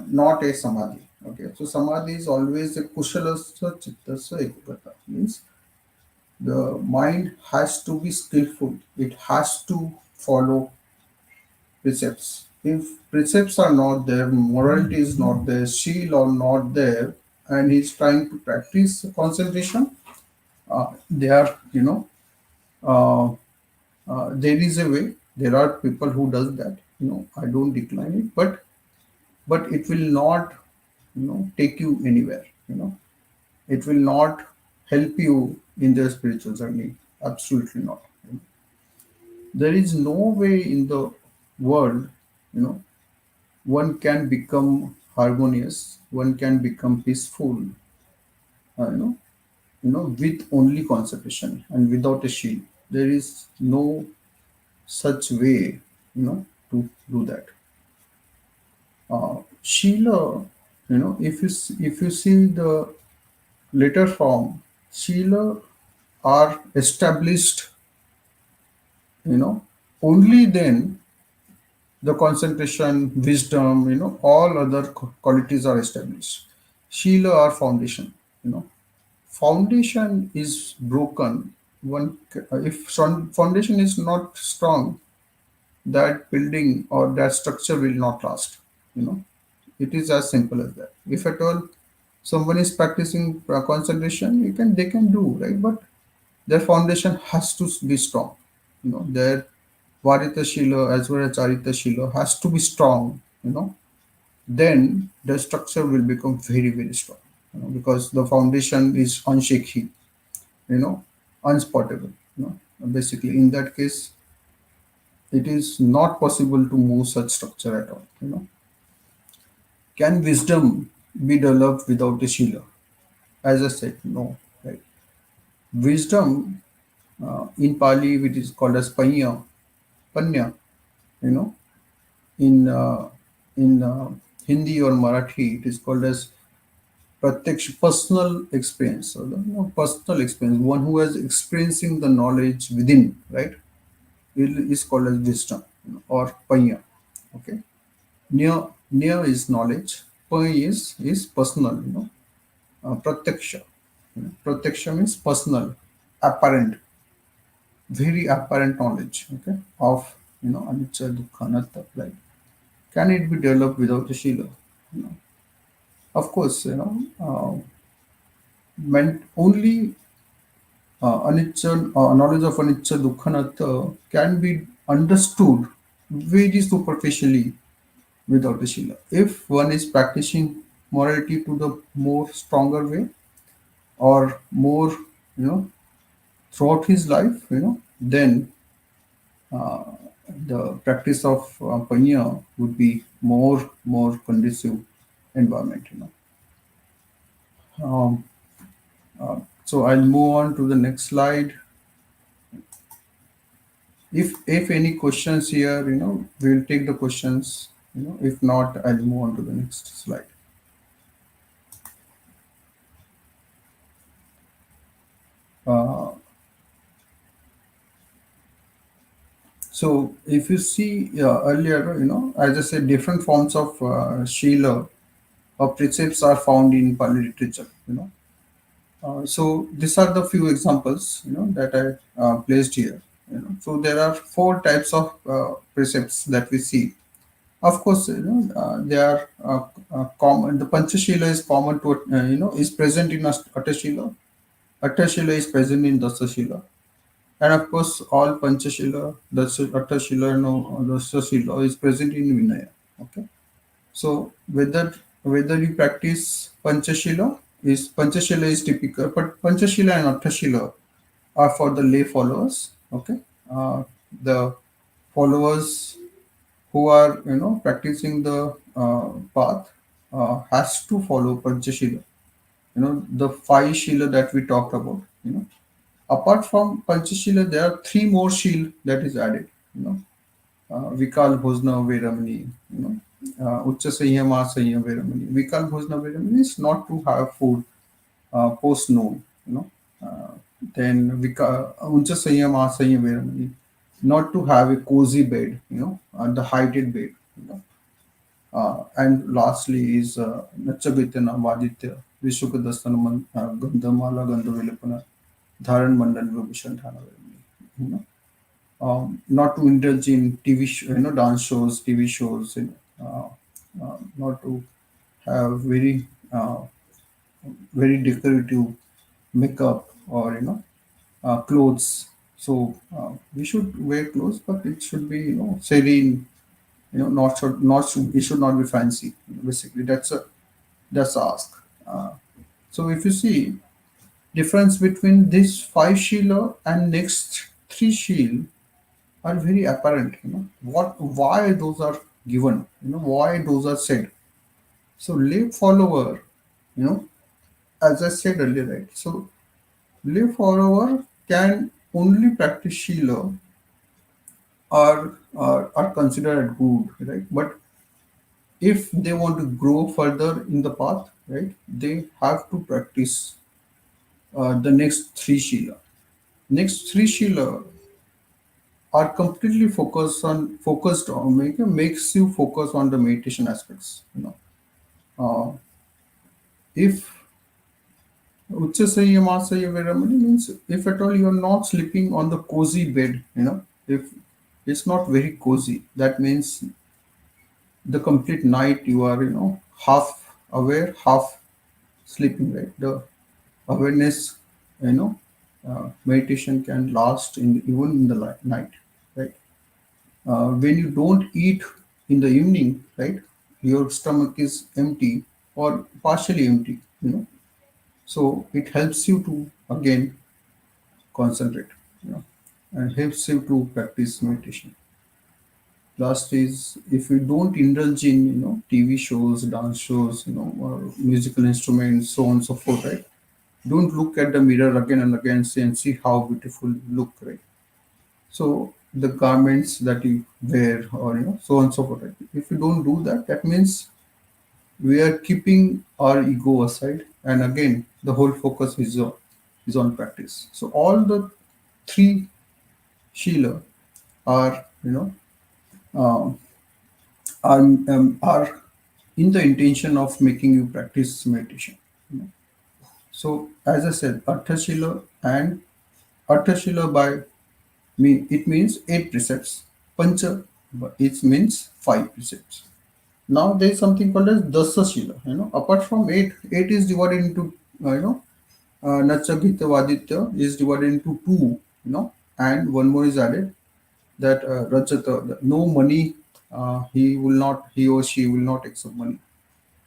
not a samadhi. Okay, so samadhi is always a kushalasya chittasya ekagata, means the mind has to be skillful. It has to follow precepts. If precepts are not there, morality is not there, shield are not there, and he's trying to practice concentration, they are, uh, there is a way. There are people who does that. I don't decline it, but it will not, take you anywhere. It will not help you in the spiritual journey. Absolutely not. There is no way in the world, you know, one can become harmonious, one can become peaceful, uh, you know, with only concentration and without a shield. There is no such way, to do that. Shila. If you see the later form, Shila are established, you know, only then the concentration, wisdom, all other qualities are established. Shila are foundation, you know. Foundation is broken. If foundation is not strong, that building or that structure will not last. You know, it is as simple as that. If at all someone is practicing concentration, they can do right, but their foundation has to be strong. Their Varita Shila as well as Charita Shila has to be strong. Then the structure will become very very strong. Because the foundation is unshaky. You know, Unspottable. Basically, in that case, it is not possible to move such structure at all. Can wisdom be developed without a Shila? As I said, no. Right? Wisdom in Pali, which is called as Panya, you know, in Hindi or Marathi, it is called as Pratyaksh, personal experience. So, personal experience, one who is experiencing the knowledge within, right? It is called as wisdom, or Panya. Okay. Near is knowledge. Panya is personal, Pratyaksha. Pratyaksha means personal, apparent, very apparent knowledge, okay, of anicca, dukkha, anatta, right? Can it be developed without a shila? You know, of course, meant only anicca, knowledge of anicca, dukkha, anatta can be understood very superficially without a shila. If one is practicing morality to the more stronger way or more, you know, throughout his life, then uh, the practice of panya would be more conducive environment. Um, so I'll move on to the next slide. If any questions here, we'll take the questions. If not, I'll move on to the next slide. Uh, so if you see earlier, as I said, different forms of Shila or precepts are found in Pali literature. So these are the few examples that I placed here. So there are four types of precepts that we see. Of course, they are common. The Panchashila is common to is present in Attashila. Attashila is present in Dasashila, and of course all Panchashila, Attashila, Dasashila is present in Vinaya. Okay. So whether you practice Panchashila is typical, but Panchashila and Attashila are for the lay followers. Okay, the followers who are practicing the path has to follow Panchashila. The five Shila that we talked about. Apart from Panchashila, there are three more Shil that is added. Vikal Bhojna Veramani, Ucha Sanyam Asanyam Veramani. Vikal Bhojna Veramani is not to have food post noon, then Ucha Sanyam Asanyam Veramani, not to have a cozy bed, the heighted bed, and lastly is Nachabitana Vaditya, Vishukadasana Gandhamala Gandhavilapana, Dharan Mandal Vibhishan Thana Veramani. Not to indulge in TV, dance shows, TV shows, not to have very decorative makeup or clothes. So we should wear clothes, but it should be serene. It should not be fancy. Basically, that's a ask. So if you see difference between this five shila and next three shil are very apparent. Why those are given, why those are said. So lay follower, you know as I said earlier, right? So lay follower can only practice shila are considered good, right? But if they want to grow further in the path, right, they have to practice the next three shila. Next three shila are completely focused on makes you focus on the meditation aspects. If Uchasaya Masaya Veramani means if at all you are not sleeping on the cozy bed, if it's not very cozy, that means the complete night you are, half aware, half sleeping, right? The awareness, meditation can last in even in the night, right? When you don't eat in the evening, right, your stomach is empty or partially empty, so it helps you to again concentrate, you know, and helps you to practice meditation. Last is if you don't indulge in TV shows, dance shows, or musical instruments, so on and so forth, right? Don't look at the mirror again and again and see how beautiful you look, right? So the garments that you wear, or so on and so forth, right? If you don't do that, that means we are keeping our ego aside, and again the whole focus is on practice. So all the three Shila are um, are in the intention of making you practice meditation. you know. So as I said, Artha Shila and Artha Shila by me it means 8 precepts. Pancha, but it means 5 precepts. Now there is something called as Dasa Shila. Apart from eight is divided into Natcha Gita Vaditya is divided into two. And one more is added, that Rajata, no money, he or she will not accept money.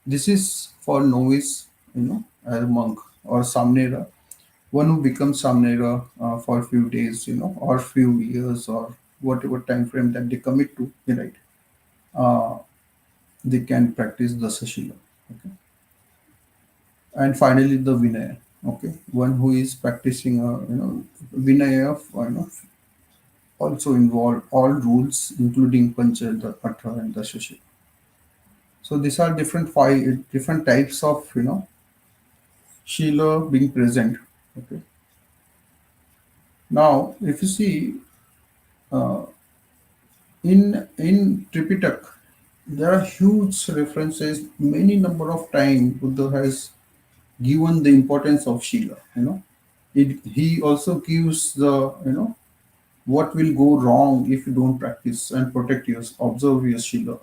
This is for novice, as a monk or samnera, one who becomes samnera for a few days, or few years, or whatever time frame that they commit to, right? Uh, they can practice the sashila. Okay, and finally the vinaya. Okay, one who is practicing, vinaya of, also involve all rules, including pancha, the patra, and the shashi. So these are different types of Shila being present. Okay. Now, if you see uh, in Tripitak, there are huge references. Many number of time Buddha has given the importance of Shila. He also gives the what will go wrong if you don't practice and protect your observe your Shila.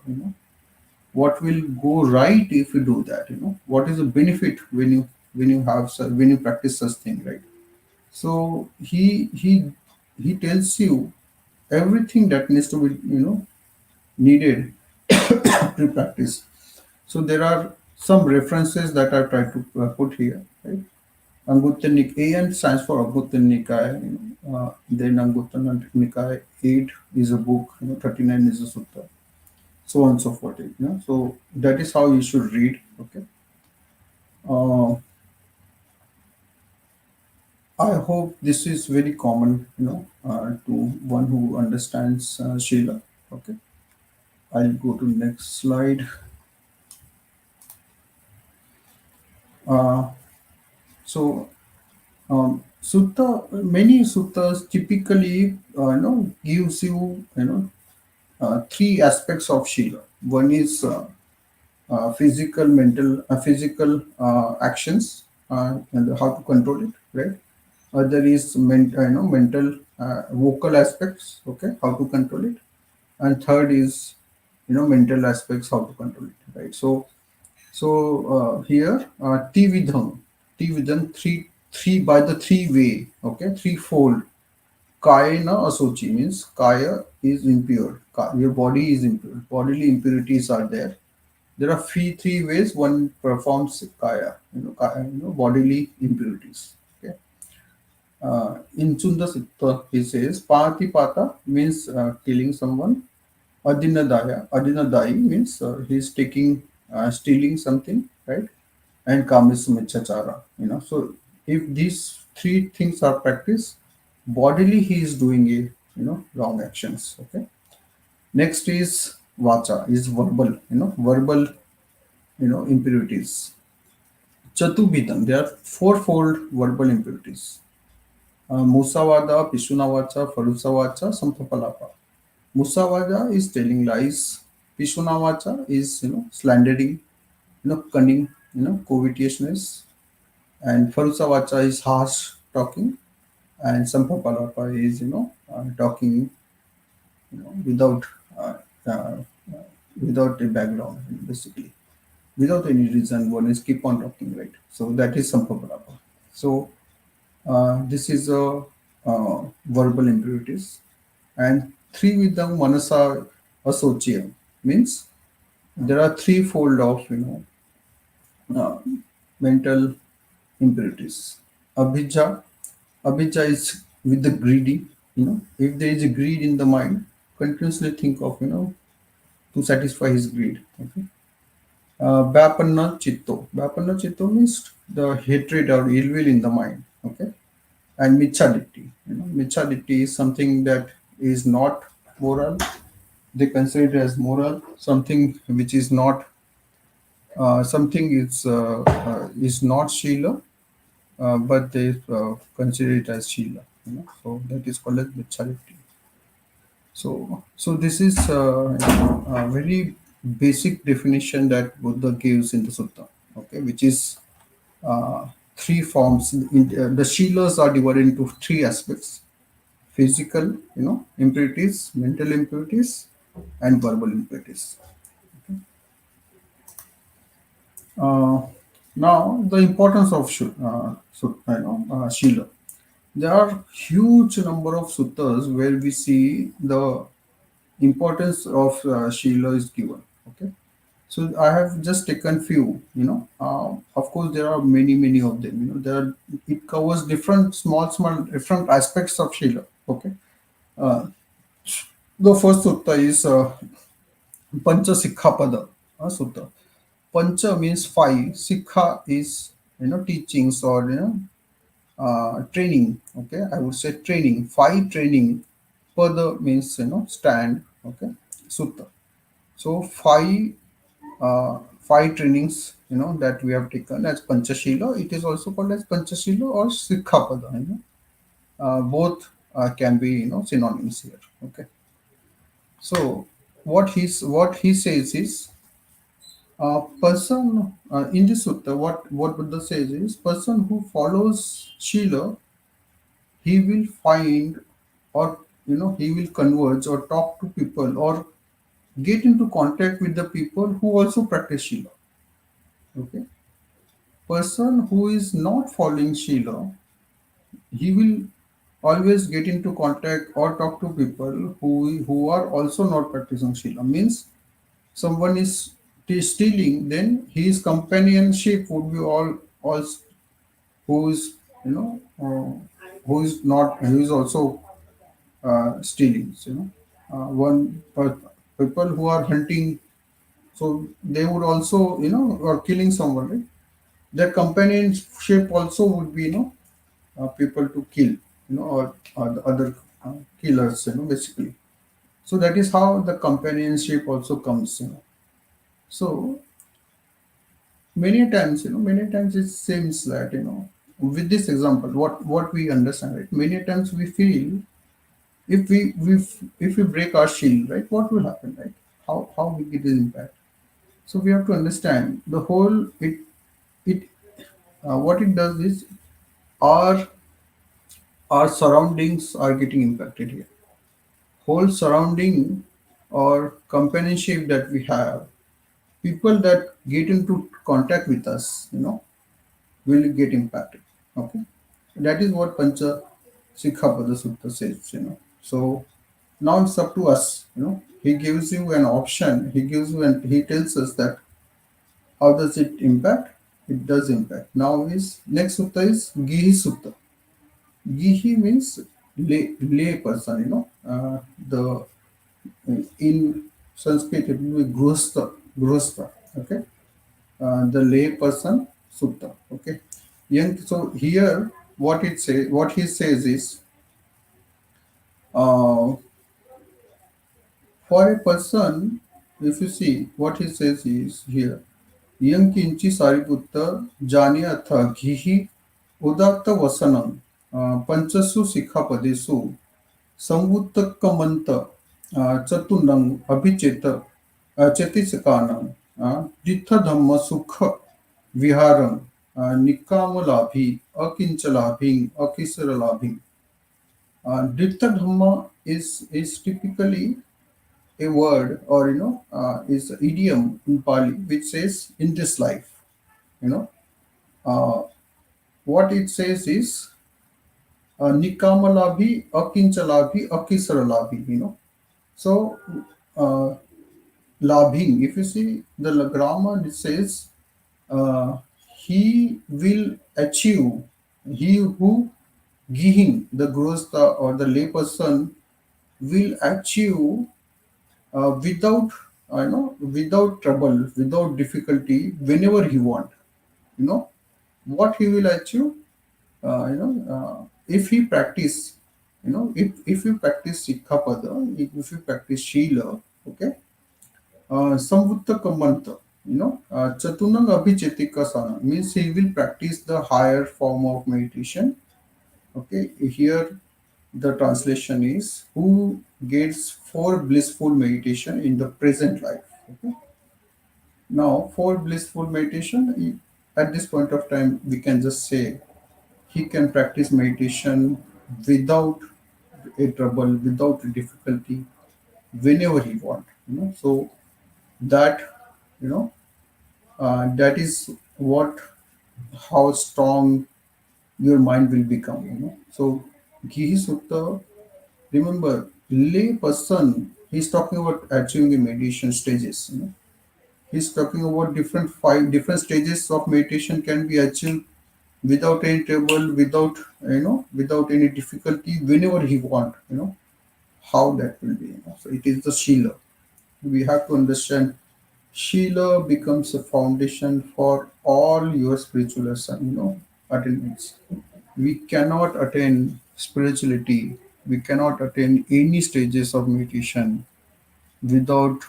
What will go right if you do that. What is the benefit when you practice such thing, right? So he tells you everything that needs to be needed to practice. So there are some references that I try to put here, right? Anguttara Nikaya, A and stands for Anguttara Nikaya. Then Anguttara Nikaya 8 is a book, 39 is a sutta, so on and so forth. So that is how you should read. Okay. Uh, I hope this is very common, to one who understands Sheila. Okay. I'll go to next slide. Uh, so many suttas typically, gives you, three aspects of Sheila. One is physical actions, and how to control it, right? Other is mental, vocal aspects, okay, how to control it. And third is mental aspects, how to control it, right? So here, T vidham, three by the three way, okay, threefold. Kaya na asochi means kaya is impure, your body is impure, bodily impurities are there. There are three ways one performs kaya, bodily impurities. Okay. In Sunda Sutta, he says, Pati means killing someone. Adinadayi means he's taking, stealing something, right? And Kamis Michachara, So if these three things are practiced, bodily he is doing a, wrong actions. Okay. Next is vacha is verbal, verbal, impurities. Chatubhitam, there are fourfold verbal impurities. Musavada, Pisунavacha, Farusavacha, Sampapalapa. Musavada is telling lies. Pisунavacha is, slandering, cunning, covetousness. And Farusavacha is harsh talking. And Sampapalapa is, talking, without uh, uh, without a background, basically. Without any reason, one is keep on talking, right? So that is Sampapalapa. So this is a verbal impurities. And three with the manasa asocia means there are threefold of uh, mental impurities. Abhijja, abhijja is with the greedy. If there is a greed in the mind, continuously think of to satisfy his greed. Okay. Vyapanna Chitto. Vyapanna Chitto means the hatred or ill will in the mind. Okay. And Michaditi. Michaditi is something that is not moral. They consider it as moral. Something which is not, something is not Shila, but they consider it as Shila. So that is called as Michaditi. So this is a very basic definition that Buddha gives in the sutta, okay, which is three forms. The shilas are divided into three aspects: physical, impurities, mental impurities, and verbal impurities. Uh, Now, the importance of shila. There are huge number of suttas where we see the importance of shila is given. Okay. So I have just taken few, of course, there are many of them. It covers different small different aspects of Shila. Okay. Uh, the first sutta is Pancha Sikhapada sutta. Pancha means five. Sikha is, teachings or, training. Okay. I would say training. Five training. Pada means, stand. Okay. Sutta. So five trainings that we have taken as Panchashila. It is also called as Panchashila or Sikhapada. Both can be synonyms here. Okay. So what he says is person in this sutta. What Buddha says is person who follows Shila, he will find, or he will converge or talk to people or get into contact with the people who also practice Shila. Okay. Person who is not following Shila, he will always get into contact or talk to people who are also not practicing Shila. Means someone is stealing, then his companionship would be all who is who is not, who is also stealing. One people who are hunting, so they would also or killing someone, right? Their companionship also would be people to kill, or the other killers, basically. So that is how the companionship also comes. So many times it seems that with this example, what we understand, right? Many times we feel if we break our shield, right, what will happen, right? How big it is impact. So we have to understand the whole it what it does is our our surroundings are getting impacted here. Whole surrounding or companionship that we have, people that get into contact with us, will get impacted. Okay, that is what Pancha Sikhapada Sutta says. So now it's up to us. He gives you an option. He gives you and he tells us that how does it impact? It does impact. Now is next sutta is Gihi Sutta. Gihi means lay person. The in Sanskrit it will be grihastha. Okay, the lay person sutta. Okay, so here what he says is uh, for a person. if you see what he says is here, Yang kinchi sariputta janyatha ghihi udatta vasanam panchasu sikhapadesu samvuttakkamanta chatunang abhicheta चेतिसकानां ditha dhamma sukha viharam nikamalaabhi akinchalaabhi akisaralaabhi. Ditha dhamma is typically a word, or is an idiom in Pali which says in this life. You know, uh, what it says is nikamalaabhi akinchalaabhi akisaralaabhi. So uh, labhing. If you see the grammar, it says uh, he will achieve, he who giving the grostha or the layperson will achieve without without trouble, without difficulty, whenever he want. You know what he will achieve. If he practice, if you practice Sikhapada, if you practice Shila, okay, Samvutta Manta, Chatunang Abhichetika Sana means he will practice the higher form of meditation. Okay, here the translation is who gets for blissful meditation in the present life. Okay, now for blissful meditation, at this point of time, we can just say he can practice meditation without a trouble, without a difficulty, whenever he want. So that you know that is what how strong your mind will become. So Gihi Sutta, remember, lay person, he's talking about achieving the meditation stages. He's talking about different five different stages of meditation can be achieved without any trouble, without without any difficulty, whenever he want. How that will be. So it is the Shila. We have to understand Shila becomes a foundation for all your spiritual attainments. We cannot attain spirituality, we cannot attain any stages of meditation without,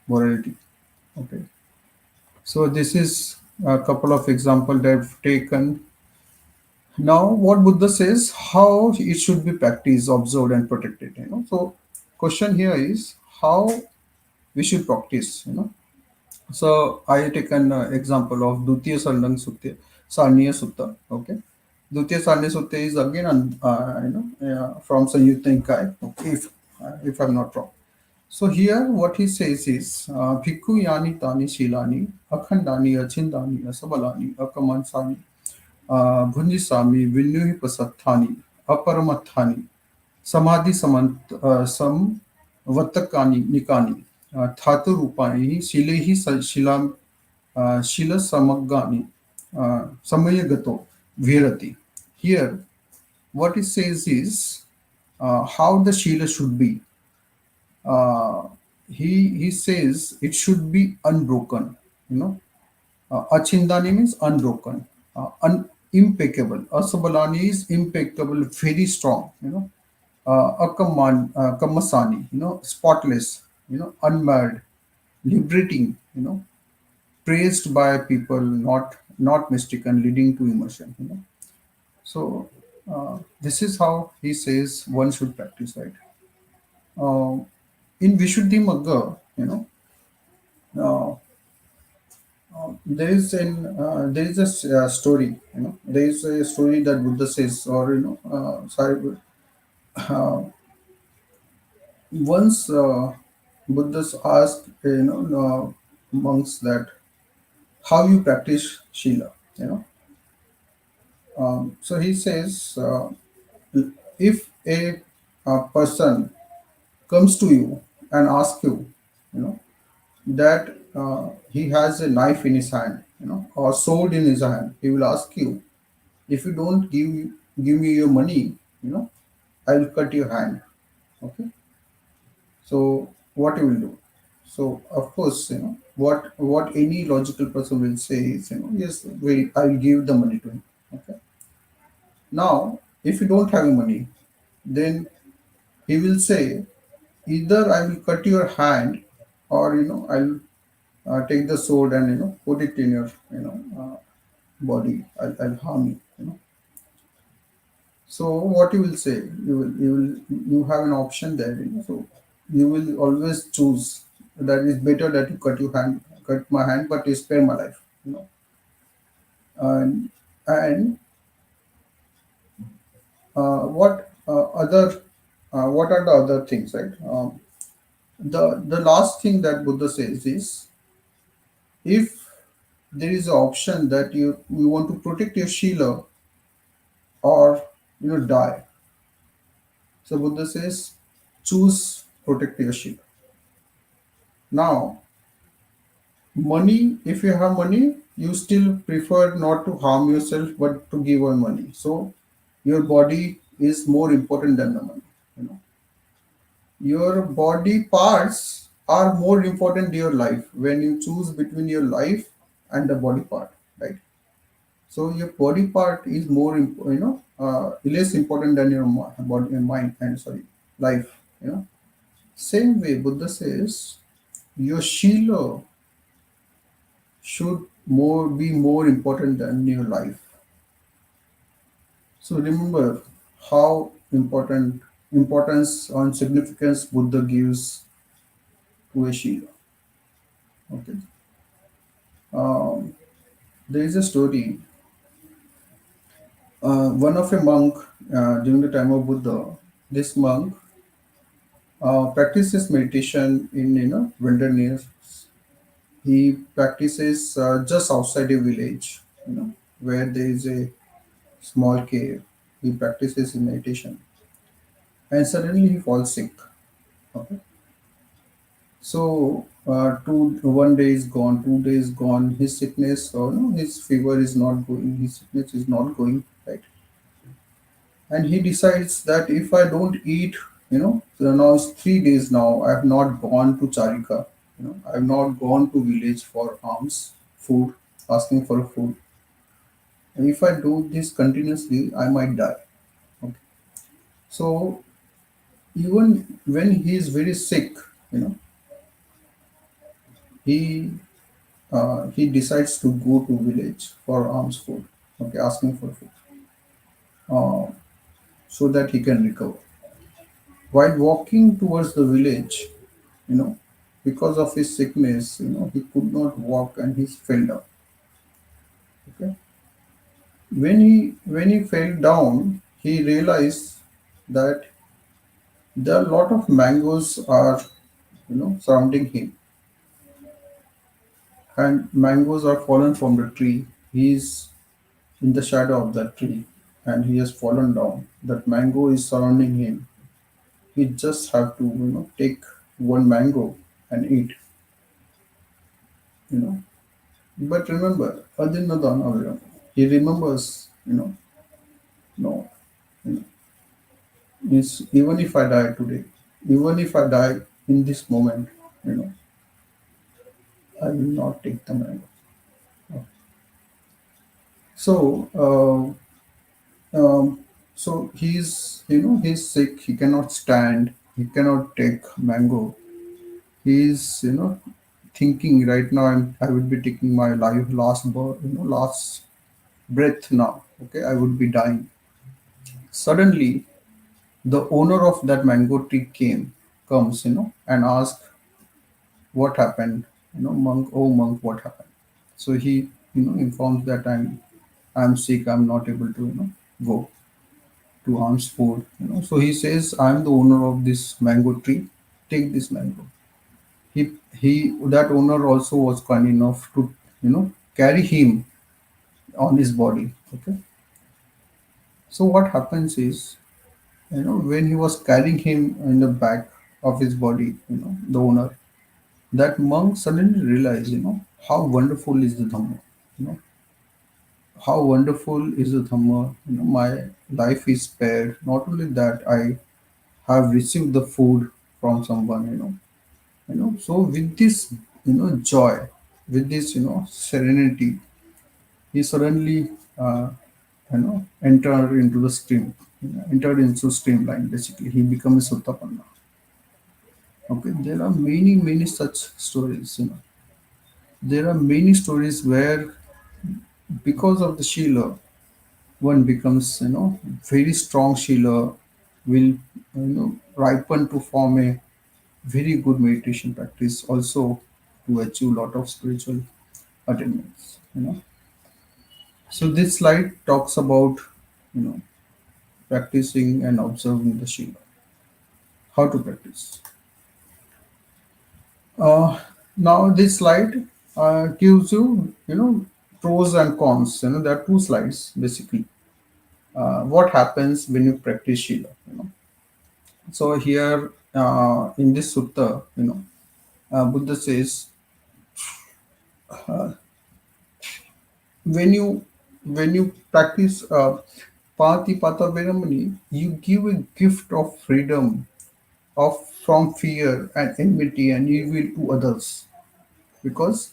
morality. Okay. So this is a couple of examples that I've taken. Now, what Buddha says, how it should be practiced, observed, and protected. So, question here is how we should practice. So I take an example of Dutiya Sarlang Sutta, Sarniya Sutta. Okay, Dutiya Sarniya Sutta is again from Sanyutta Nikaya. Okay, if I'm not wrong. So here what he says is Bhikkhu Yani Tani Shilani Akhandani Achindani Asabalani Akamansani Bhunjisami Vinyuhi Pasathani Aparamathani Samadhi Sam Vattakani Nikani Thatu Rupani Shilehi Shilam Shila Samagani Samayagato Virati. Here, what it says is how the Shila should be. Uh, he says it should be unbroken. Achindani means unbroken, impeccable. Asabalani is impeccable, very strong. Kamasani, spotless, unmarred, liberating, praised by people, not mistaken, leading to immersion. So this is how he says one should practice, right? Uh, in Vishuddhi Magga, uh, there is a story. There is a story that Buddha says, or sorry, uh, once Buddhas asked monks that how you practice Shila. So he says if a person comes to you and asks you, that he has a knife in his hand, or sword in his hand, he will ask you, if you don't give me your money, I will cut your hand. Okay. So what you will do? So of course, what any logical person will say is, yes, I will give the money to him. Okay. Now, if you don't have money, then he will say, either I will cut your hand or I'll take the sword and put it in your body. I'll harm you. So what you will say? You have an option there. So you will always choose that it's better that you cut my hand, but you spare my life. And and what are the other things, right? The last thing that Buddha says is, if there is an option that you want to protect your Shila or die. So Buddha says, choose protect your Shila. Now, money, if you have money, you still prefer not to harm yourself but to give away money. So your body is more important than the money. You know, your body parts are more important to your life when you choose between your life and the body part, right? So your body part is more, less important than your body and mind and sorry, life. Same way, Buddha says your Shila should more important than your life. So remember how importance and significance Buddha gives to a Shila. Okay. Um, there is a story. One of a monk during the time of Buddha, this monk practices meditation in wilderness. He practices just outside a village, where there is a small cave. He practices in meditation, and suddenly he falls sick. Okay. So, 1 day is gone, 2 days gone. His sickness, or no, his fever is not going. His sickness is not going, right? And he decides that if I don't eat, so now it's 3 days now. I have not gone to Charika. I have not gone to village for alms, food, asking for food. And if I do this continuously, I might die. Okay. So even when he is very sick, you know, he he decides to go to village for alms food, okay, asking for food, uh, so that he can recover. While walking towards the village, you know, because of his sickness, he could not walk and he fell down. Okay, when he fell down, he realized that there are a lot of mangoes are surrounding him, and mangoes are fallen from the tree. He is in the shadow of that tree, and he has fallen down. That mango is surrounding him. He just have to take one mango and eat. you know but remember, Adinadana, he remembers, no, you know means even if I die today, even if I die in this moment, you know I will not take the mango. So uh, um, so he's sick, he cannot stand, he cannot take mango. He's thinking right now, I would be taking my life last breath now. Okay, I would be dying. Suddenly, the owner of that mango tree comes, and asks, "What happened? Monk, oh monk, what happened?" So he, informs that I'm sick. I'm not able to, go to alms food. So he says, "I'm the owner of this mango tree. Take this mango." He that owner also was kind enough to carry him on his body. Okay. So what happens is, when he was carrying him in the back of his body, the owner, that monk suddenly realized, how wonderful is the Dhamma. You know, how wonderful is the Dhamma. My life is spared. Not only that, I have received the food from someone. So with this, joy, with this, serenity, he suddenly, enter into the stream, entered into streamline. Basically, he becomes a Sotapanna. Okay, there are many such stories. There are many stories where because of the Shila, one becomes very strong Shila, will ripen to form a very good meditation practice, also to achieve a lot of spiritual attainments. So this slide talks about you know practicing and observing the Shila. How to practice. Uh, Now this slide gives you pros and cons. There are two slides basically. What happens when you practice Shila? So here in this sutta, Buddha says when you practice Pati Pata Veramani, you give a gift of freedom of from fear and enmity and evil to others because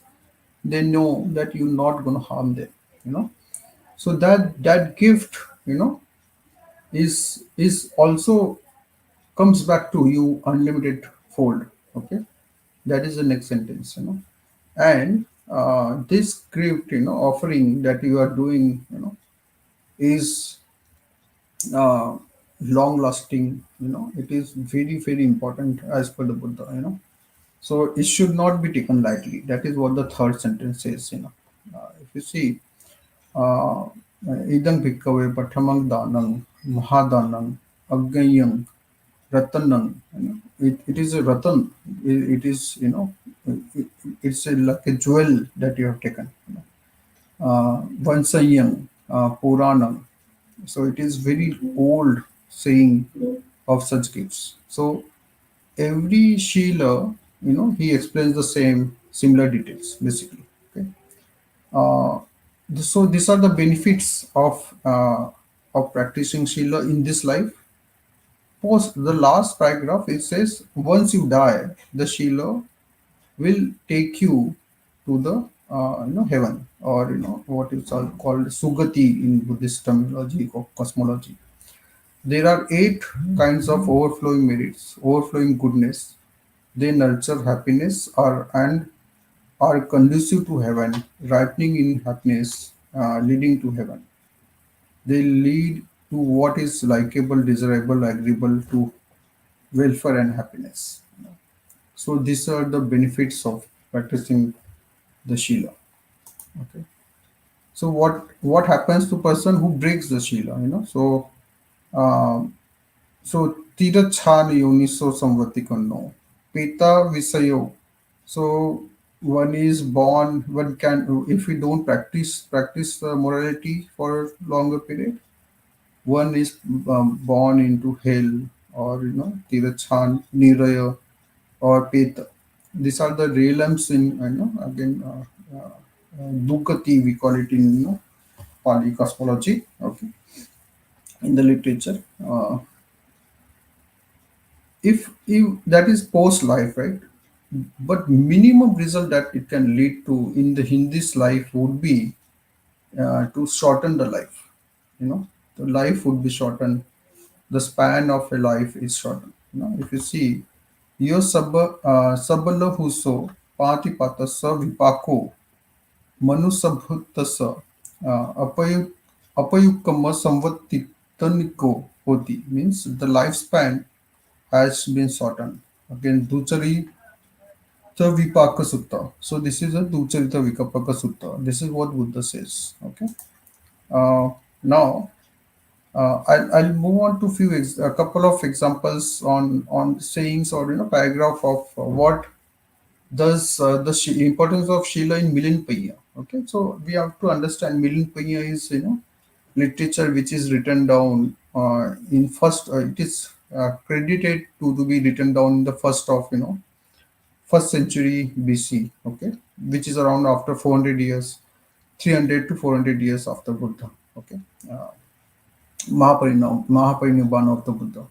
they know that you're not going to harm them. You know, so that gift, is also comes back to you unlimited fold. Okay, that is the next sentence. And this gift, offering that you are doing, is uh, long lasting. It is very important as per the Buddha. So it should not be taken lightly. That is what the third sentence says. If you see, uh, idang bhikkhave pathamang danang mahadanang aggayang ratanang. It is a ratan. It is it's like a jewel that you have taken. Vansayang Puranam. So it is very old saying of such gifts. So every Sheila, he explains the same similar details basically. Okay. Uh, so these are the benefits of practicing Sheila in this life. Post the last paragraph, it says once you die, the Sheila will take you to the heaven, or what is called sugati in Buddhist terminology or cosmology. There are 8 kinds of overflowing merits, overflowing goodness. They nurture happiness and are conducive to heaven, ripening in happiness, leading to heaven. They lead to what is likable, desirable, agreeable to welfare and happiness. So these are the benefits of practicing the Shila. Okay. So what happens to person who breaks the Shila? Um, so tirachan yoniso samvatikano peta visayo. So one is born. One can, if we don't practice morality for a longer period, one is born into hell, or tirachan niraya or peta. These are the realms in again Dukati, we call it in Pali cosmology. Okay, in the literature. If that is post life, right? But minimum result that it can lead to in the Hindu's life would be to shorten the life. The life would be shortened. The span of a life is shortened. If you see, yo sabala huso pati patasa vipako मनुसभूतस अपयुक्कम संवत्तितनिको hoti means the lifespan has been shortened. Again, Ducharita Vipaka Sutta. So this is a Ducharita Vikapaka Sutta. This is what Buddha says. Okay. Now I'll move on to a couple of examples on sayings, or paragraph of what thus the importance of Shila in Milinpaya. Okay, so we have to understand Milinpaya is literature which is written down in first. It is credited to be written down in the first century BC. Okay, which is around after 400 years, 300 to 400 years after Buddha. Okay, Mahaparinirvana of the Buddha.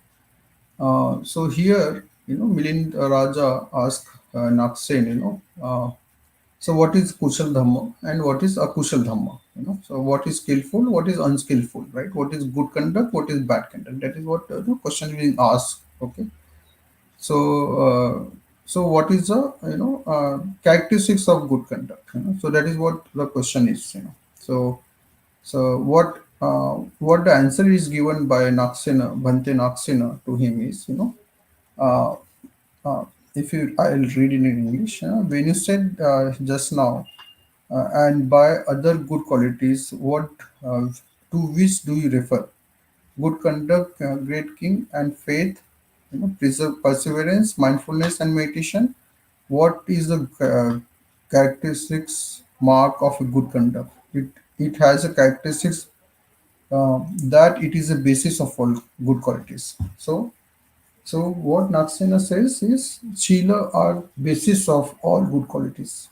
So here, Milind Raja asked Naksen, so what is Kushal Dhamma and what is Akushal Dhamma? So what is skillful, what is unskillful, right? What is good conduct, what is bad conduct? That is what the question is asked. Okay. So So what is the characteristics of good conduct? So that is what the question is. So what the answer is given by Naksena, Bhante Naksena to him is, uh, uh, if you, I'll read it in English. When you said just now, and by other good qualities, what to which do you refer? Good conduct, great king, and faith, perseverance, mindfulness, and meditation. What is the characteristics mark of a good conduct? It has a characteristics that it is a basis of all good qualities. So what Naksena says is Shila are basis of all good qualities.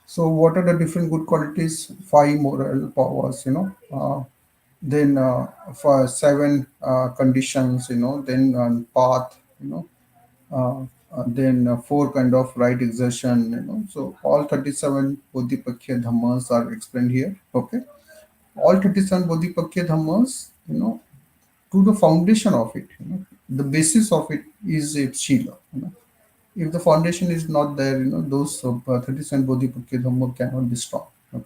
So what are the different good qualities? Five moral powers. Then for seven conditions. Then path. Then four kind of right exertion. So all 37 Bodhipakya dhammas are explained here. Okay, all 37 Bodhipakya dhammas. To the foundation of it. The basis of it is its Shila. If the foundation is not there, those 37 Bodhipakya dhamma cannot be strong. Okay.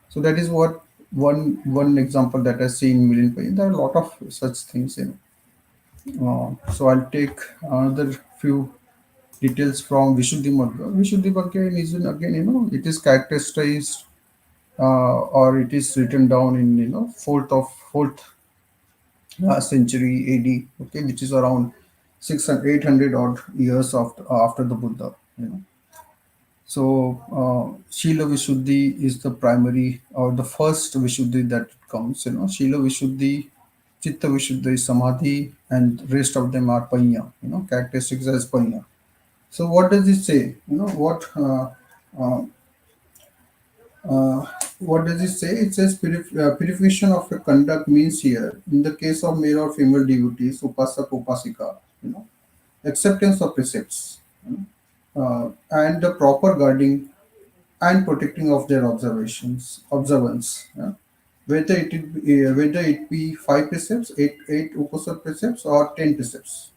So that is what one example that I see in million pages. There are a lot of such things. So I'll take another few details from Vishuddhi Marga. Vishuddhi Marga is again, it is characterized or it is written down in fourth century AD, okay, which is around 600 800 odd years after the Buddha. So Shila Vishuddhi is the primary or the first Vishuddhi that comes. Shila Vishuddhi, Chitta Vishuddhi, Samadhi, and rest of them are Panya. Characteristics as Panya. So what does it say? Uh, uh, what does it say? It says purification of a conduct means here, in the case of male or female devotees, upasak, upasika, acceptance of precepts, and the proper guarding and protecting of their observance. Whether it be five precepts, eight upasaka precepts, or 10 precepts,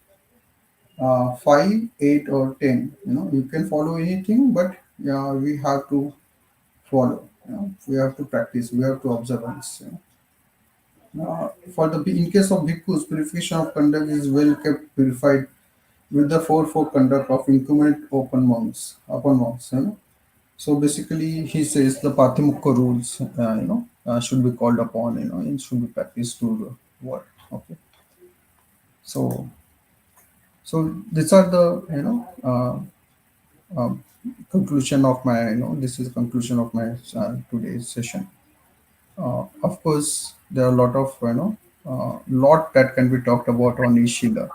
five, eight, or 10. You can follow anything, but we have to follow. We have to practice. We have to observance. For the in case of bhikkhus, purification of conduct is well kept purified with the four conduct of incumbent open monks. So basically, he says the Patimukha rules, should be called upon, and should be practiced to the world. Okay. So, so these are the, conclusion of my, this is conclusion of my today's session. Of course, there are a lot of, lot that can be talked about on Ishila,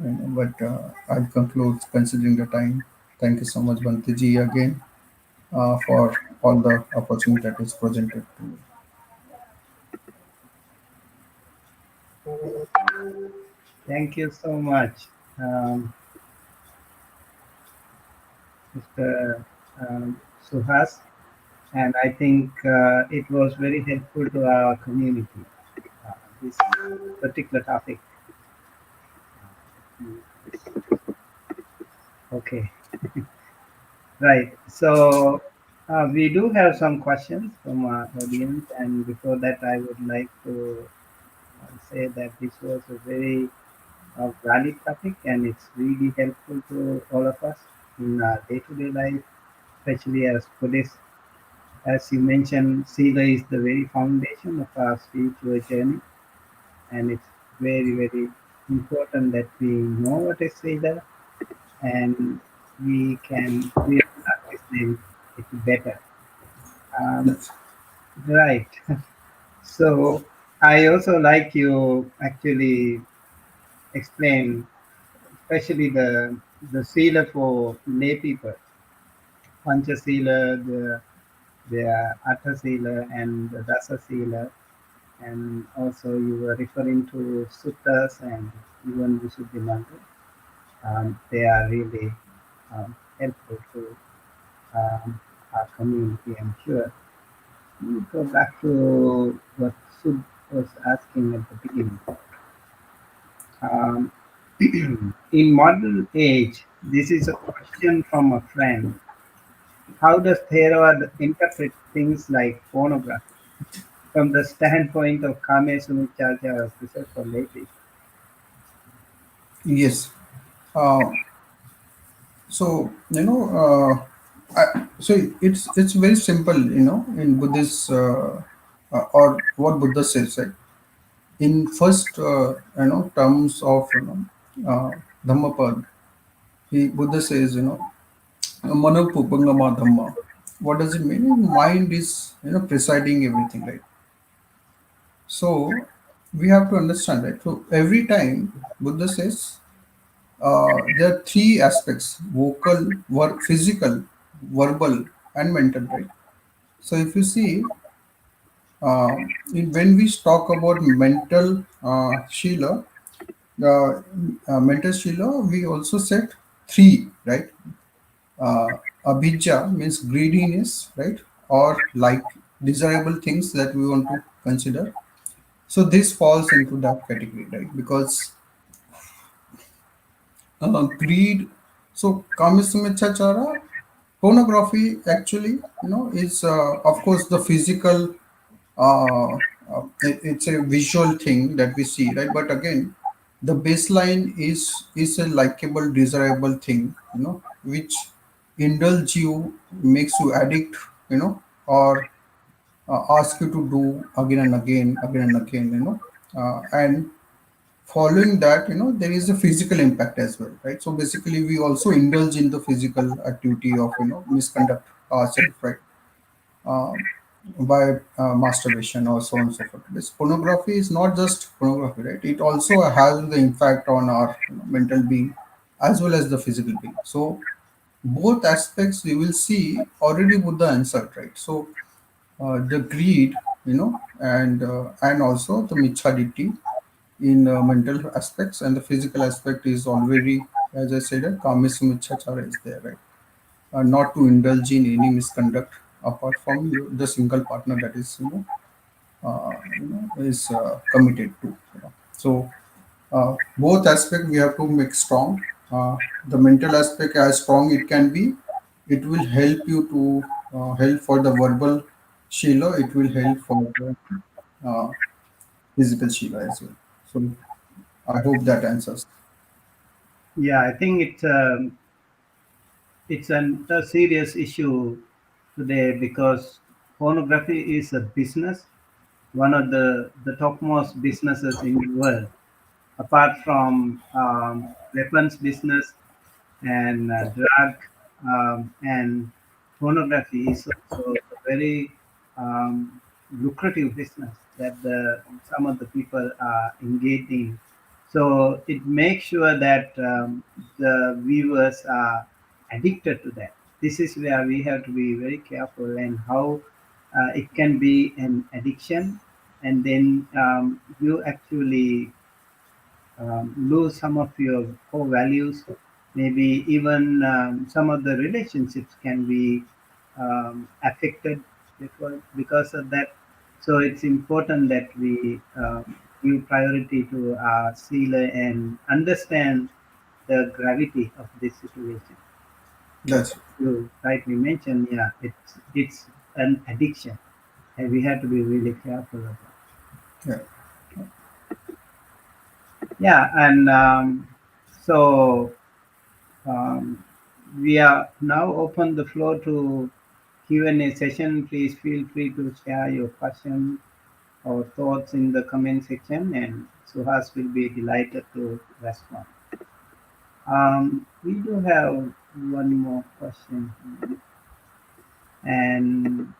but I'll conclude considering the time. Thank you so much, Bantiji, again for all the opportunity that is presented to me. Thank you so much, Mr. Suhas. And I think it was very helpful to our community, this particular topic. Okay, right. So we do have some questions from our audience, and before that, I would like to say that this was a very valid topic, and it's really helpful to all of us in our day-to-day life, especially as Buddhists. As you mentioned, Sila is the very foundation of our spiritual journey, and it's very, very important that we know what is Sila and we can really practice it better. Um, Yes. right. So I also like you actually explain, especially the Sila for lay people, Pancha Sila, the Atha Sila, and the Dasa Sila. And also you were referring to suttas and even Visuddhi Mantra. They are really helpful to our community, I'm sure. Let me go back to what Sud was asking at the beginning. Um, in modern age, This is a question from a friend. How does Theravada interpret things like pornography from the standpoint of Kame Sumicharya Precepts for Ladies? Yes. Uh, so so it's very simple, in Buddhist, or what Buddha says, right? In first, terms of, Dhammapad, Buddha says, Manopupangama Dhamma. What does it mean? Mind is, presiding everything, right? So we have to understand, right? So every time Buddha says, there are three aspects: vocal, physical, verbal, and mental, right? So if you see, when we talk about mental, Shila, mental Shila, we also set three, right? Abhijja means greediness, right? Or like desirable things that we want to consider. So this falls into that category, right? Because greed. So Kamisumechachara, pornography actually, is, of course, the physical. It's a visual thing that we see, right? But again, the baseline is a likable, desirable thing, which indulge you, makes you addict, or ask you to do again and again, again and again, and following that, there is a physical impact as well, right? So basically we also indulge in the physical activity of, misconduct ourselves, right? uh, by masturbation or so on and so forth. This pornography is not just pornography, right? It also has the impact on our, mental being as well as the physical being. So both aspects you will see already Buddha answered, right? So the greed, and also the michaditi in mental aspects, and the physical aspect is already, as I said, kamisumicchachara is there, right? Not to indulge in any misconduct apart from the single partner that is, is committed to, so both aspect we have to make strong. The mental aspect, as strong it can be, it will help you to, help for the verbal Shila, it will help for the uh, physical Shila as well. So I hope that answers. Yeah, I think it's a serious issue today because pornography is a business, one of the topmost businesses in the world, apart from weapons business and drug and pornography is also a very lucrative business that some of the people are engaging. So it makes sure that the viewers are addicted to that. This is where we have to be very careful and how it can be an addiction, and then you actually lose some of your core values. Maybe even some of the relationships can be affected because of that. So it's important that we give priority to our sila and understand the gravity of this situation. Because That's you rightly mentioned, yeah, it's an addiction, and we have to be really careful of that. yeah. Yeah, and so Um, we are now open the floor to Q&A session. Please feel free to share your questions or thoughts in the comment section, and Suhas will be delighted to respond. We do have one more question, and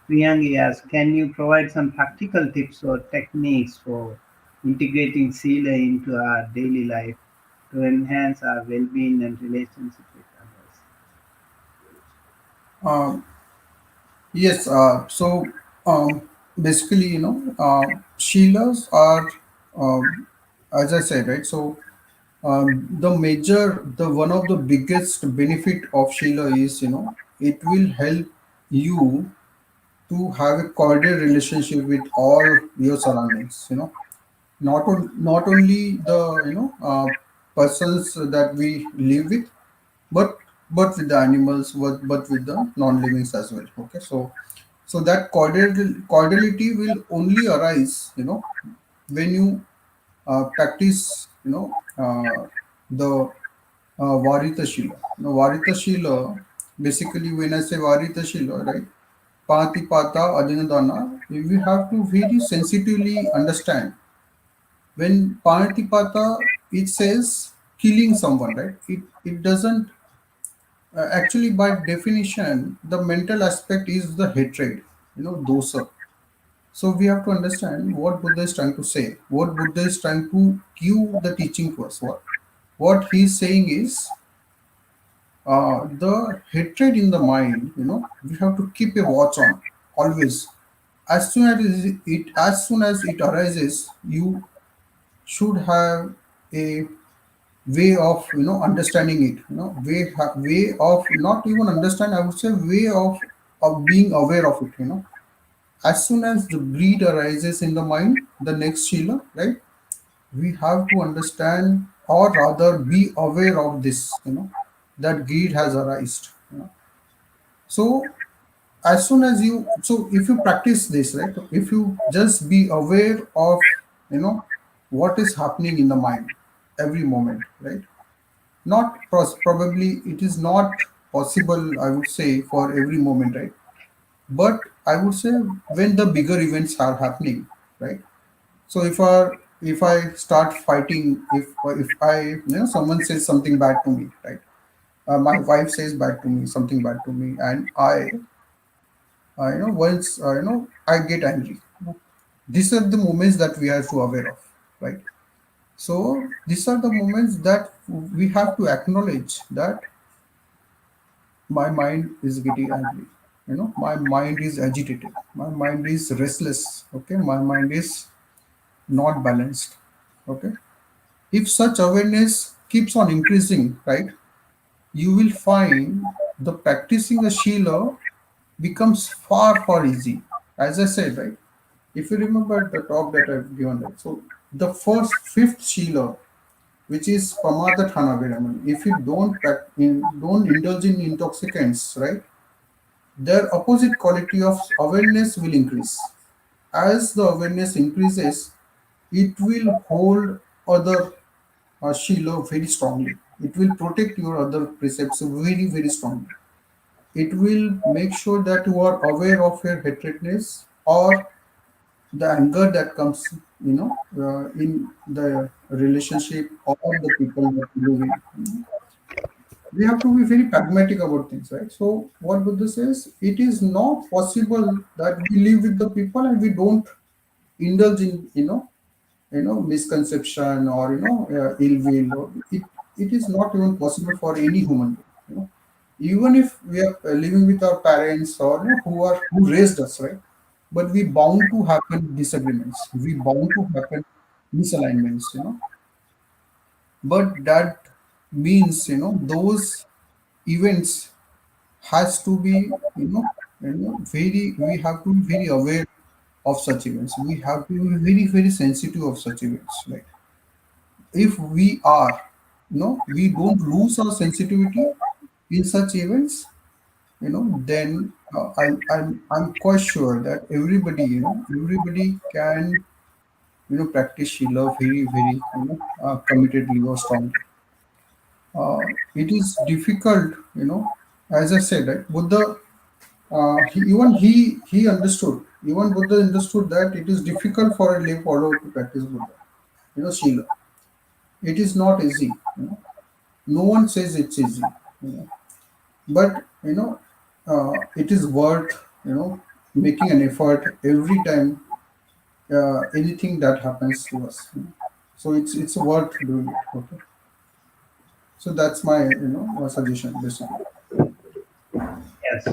Priyangi asks, can you provide some practical tips or techniques for integrating Sila into our daily life to enhance our well-being and relationship with others? um, yes. So basically, Sheilas are, um, as I said, right? So the one of the biggest benefit of Sheila is, it will help you to have a cordial relationship with all your surroundings. Not only the, persons that we live with, but with the animals, but with the non-livings as well. Okay, so that cordiality will only arise, when you practice, the Varita Shila. Varita Shila, basically, when I say Varita Shila, right? Pati Pata Adinadana, we have to very sensitively understand. When Pati Pata, it says killing someone, right? It doesn't, actually, by definition, the mental aspect is the hatred, dosa. So we have to understand what Buddha is trying to say, what Buddha is trying to give the teaching to us. What he's saying is, the hatred in the mind, we have to keep a watch on always. As soon as it arises, you should have a way of, understanding it. Way of not even understand. I would say way of being aware of it. As soon as the greed arises in the mind, the next Shila, right? We have to understand, or rather be aware of this, that greed has arisen. So if you practice this, right, if you just be aware of, what is happening in the mind every moment, right? Not probably it is not possible, I would say, for every moment, right? But I would say when the bigger events are happening, right? So if I start fighting, if I, someone says something bad to me, right? My wife says bad to me, something bad to me, and once I get angry. These are the moments that we have to aware of, right? So these are the moments that we have to acknowledge that my mind is getting angry. My mind is agitated. My mind is restless. Okay, my mind is not balanced. Okay, if such awareness keeps on increasing, right, you will find the practicing a Shila becomes far easy. As I said, right, if you remember the talk that I've given, right, so the first fifth Shila, which is Pamadatthana Viramani, if you don't indulge in intoxicants, right, their opposite quality of awareness will increase. As the awareness increases, it will hold other Shila very strongly. It will protect your other precepts very strongly. It will make sure that you are aware of your hatredness or the anger that comes, in the relationship or the people that you live in. We have to be very pragmatic about things, right? So what Buddha says, it is not possible that we live with the people and we don't indulge in, misconception or ill will. It is not even possible for any human being. Even if we are living with our parents or who raised us, right? But we bound to happen disagreements. We bound to happen misalignments. But that means those events has to be very. We have to be very aware of such events. We have to be very sensitive of such events. Right? If we are, we don't lose our sensitivity in such events, then I'm quite sure that everybody can practice Shila very committedly or strongly. It is difficult, as I said, right? Buddha, he understood. Even Buddha understood that it is difficult for a lay follower to practice Buddha, Shila. It is not easy. No one says it's easy. But it is worth making an effort every time anything that happens to us. So it's worth doing it. Okay. So that's my suggestion basically. Yes.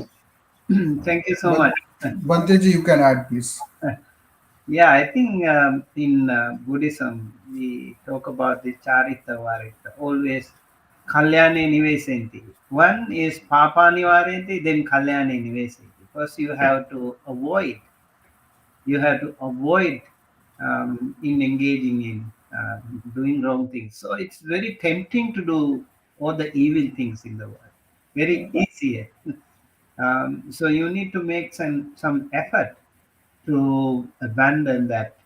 Thank you so But much. Banteji, you can add please. Yeah, I think in Buddhism we talk about the charita varita, always kalyane nivesenti. One is papa nivarenti, then kalyane nivesenti. First, you have to avoid in engaging in uh, doing wrong things. So it's very tempting to do all the evil things in the world. Very easy. So you need to make some effort to abandon that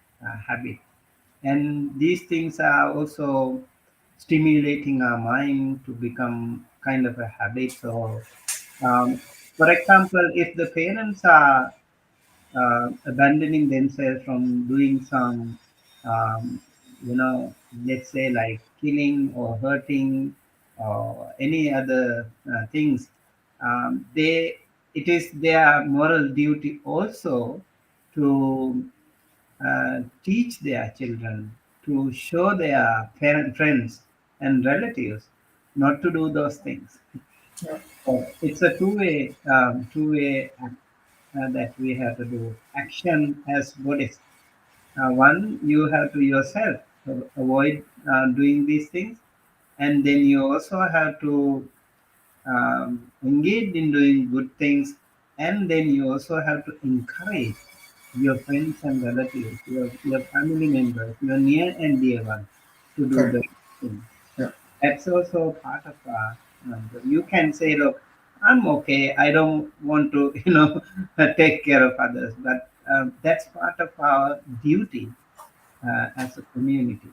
habit. And these things are also stimulating our mind to become kind of a habit. So, for example, if the parents are abandoning themselves from doing some, um, let's say like killing or hurting or any other things, they it is their moral duty also to teach their children, to show their friends and relatives not to do those things. Yeah. So it's a two-way that we have to do action as Buddhists. One, you have to yourself avoid doing these things, and then you also have to engage in doing good things, and then you also have to encourage your friends and relatives, your family members, your near and dear ones to do Correct. the things. Yeah. That's also part of you can say, look, I'm okay. I don't want to, take care of others, but that's part of our duty as a community,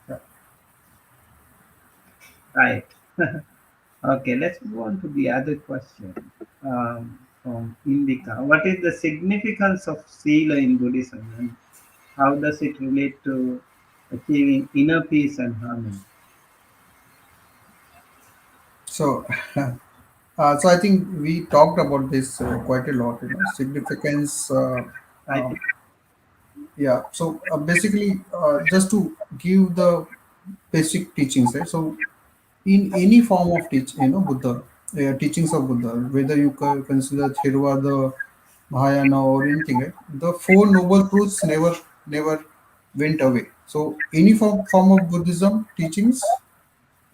Yeah. right? Okay, let's move on to the other question from Indika. What is the significance of Sila in Buddhism, and how does it relate to achieving inner peace and harmony? So, so I think we talked about this quite a lot. Significance. I think, Yeah. So basically, just to give the basic teachings, right? So in any form of Buddha, teachings of Buddha, whether you consider Theravada, Mahayana, or anything, right? The four noble truths never went away. So any form of Buddhism teachings,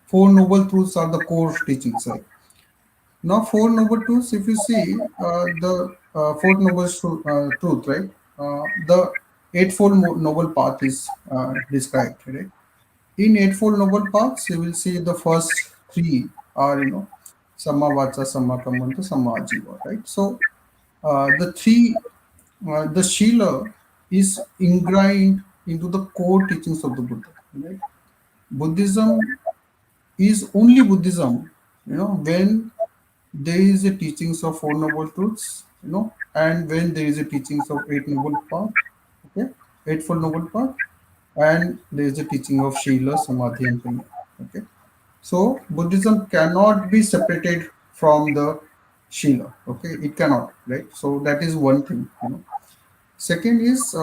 four noble truths are the core teachings, right? Now, four noble truths, if you see the fourth noble truth, right? The eightfold noble path is described, right? In eightfold noble paths, you will see the first three are, Samma Vacha, Samma Kammanta, Samma Ajiva, right? So, the Shila is ingrained into the core teachings of the Buddha, right? Buddhism is only Buddhism, when there is a teachings of four noble truths, and when there is a teachings of eight noble path, okay, eightfold noble path, and there is a teaching of Shila, Samadhi, and Panya. Okay, so Buddhism cannot be separated from the Shila. Okay, it cannot, right? So that is one thing. Second is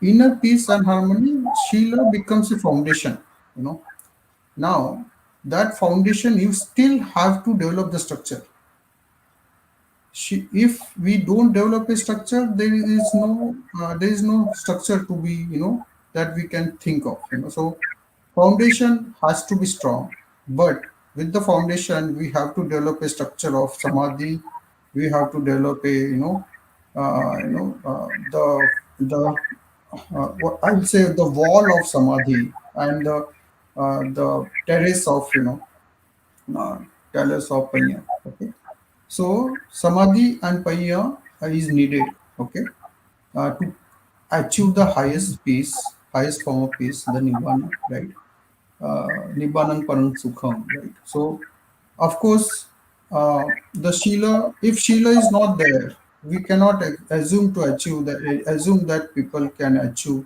inner peace and harmony. Shila becomes a foundation. You know, now that foundation you still have to develop the structure. If we don't develop a structure, there is no structure to be, that we can think of. So foundation has to be strong, but with the foundation we have to develop a structure of samadhi. We have to develop a, the what I would say, the wall of samadhi, and the terrace of, uh, terrace of panya. Okay, so samadhi and panya is needed, okay, to achieve the highest peace, highest form of peace, the nibbana, right? Nibbanang parang sukham, right? So, of course, the Shila, if Shila is not there, we cannot assume that people can achieve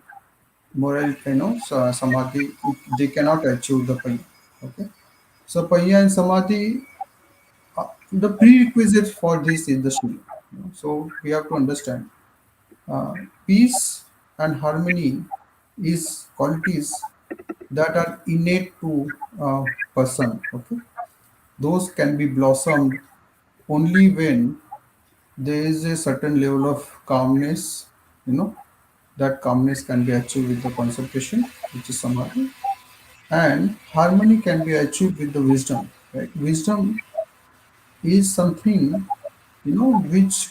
moral, samadhi. They cannot achieve the panya. Okay, so panya and samadhi, the prerequisite for this is the Shila. So we have to understand peace and harmony is qualities that are innate to a person. Okay, those can be blossomed only when there is a certain level of calmness. That calmness can be achieved with the concentration, which is samadhi, and harmony can be achieved with the wisdom. Right, wisdom is something, which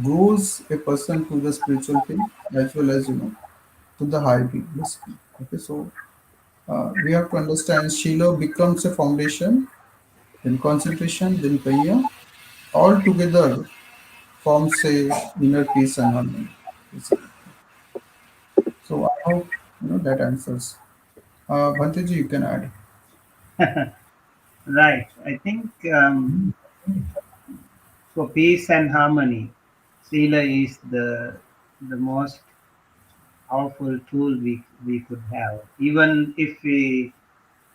grows a person to the spiritual thing, as well as, to the higher being, basically. Okay, so we have to understand Shila becomes a foundation, then concentration, then Panya, all together forms a inner peace and harmony. Basically. So I hope that answers. Bhanteji, you can add. Right. I think for peace and harmony, Sila is the most powerful tool we could have. Even if we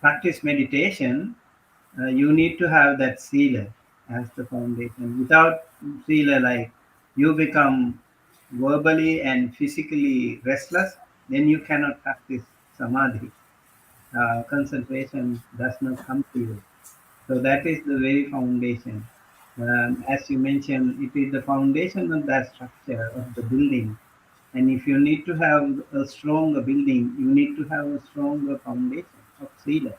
practice meditation, you need to have that Sila as the foundation. Without Sila, like you become verbally and physically restless, then you cannot practice samadhi. Concentration does not come to you. So that is the very foundation. As you mentioned, it is the foundation of that structure of the building. And if you need to have a stronger building, you need to have a stronger foundation of Sila.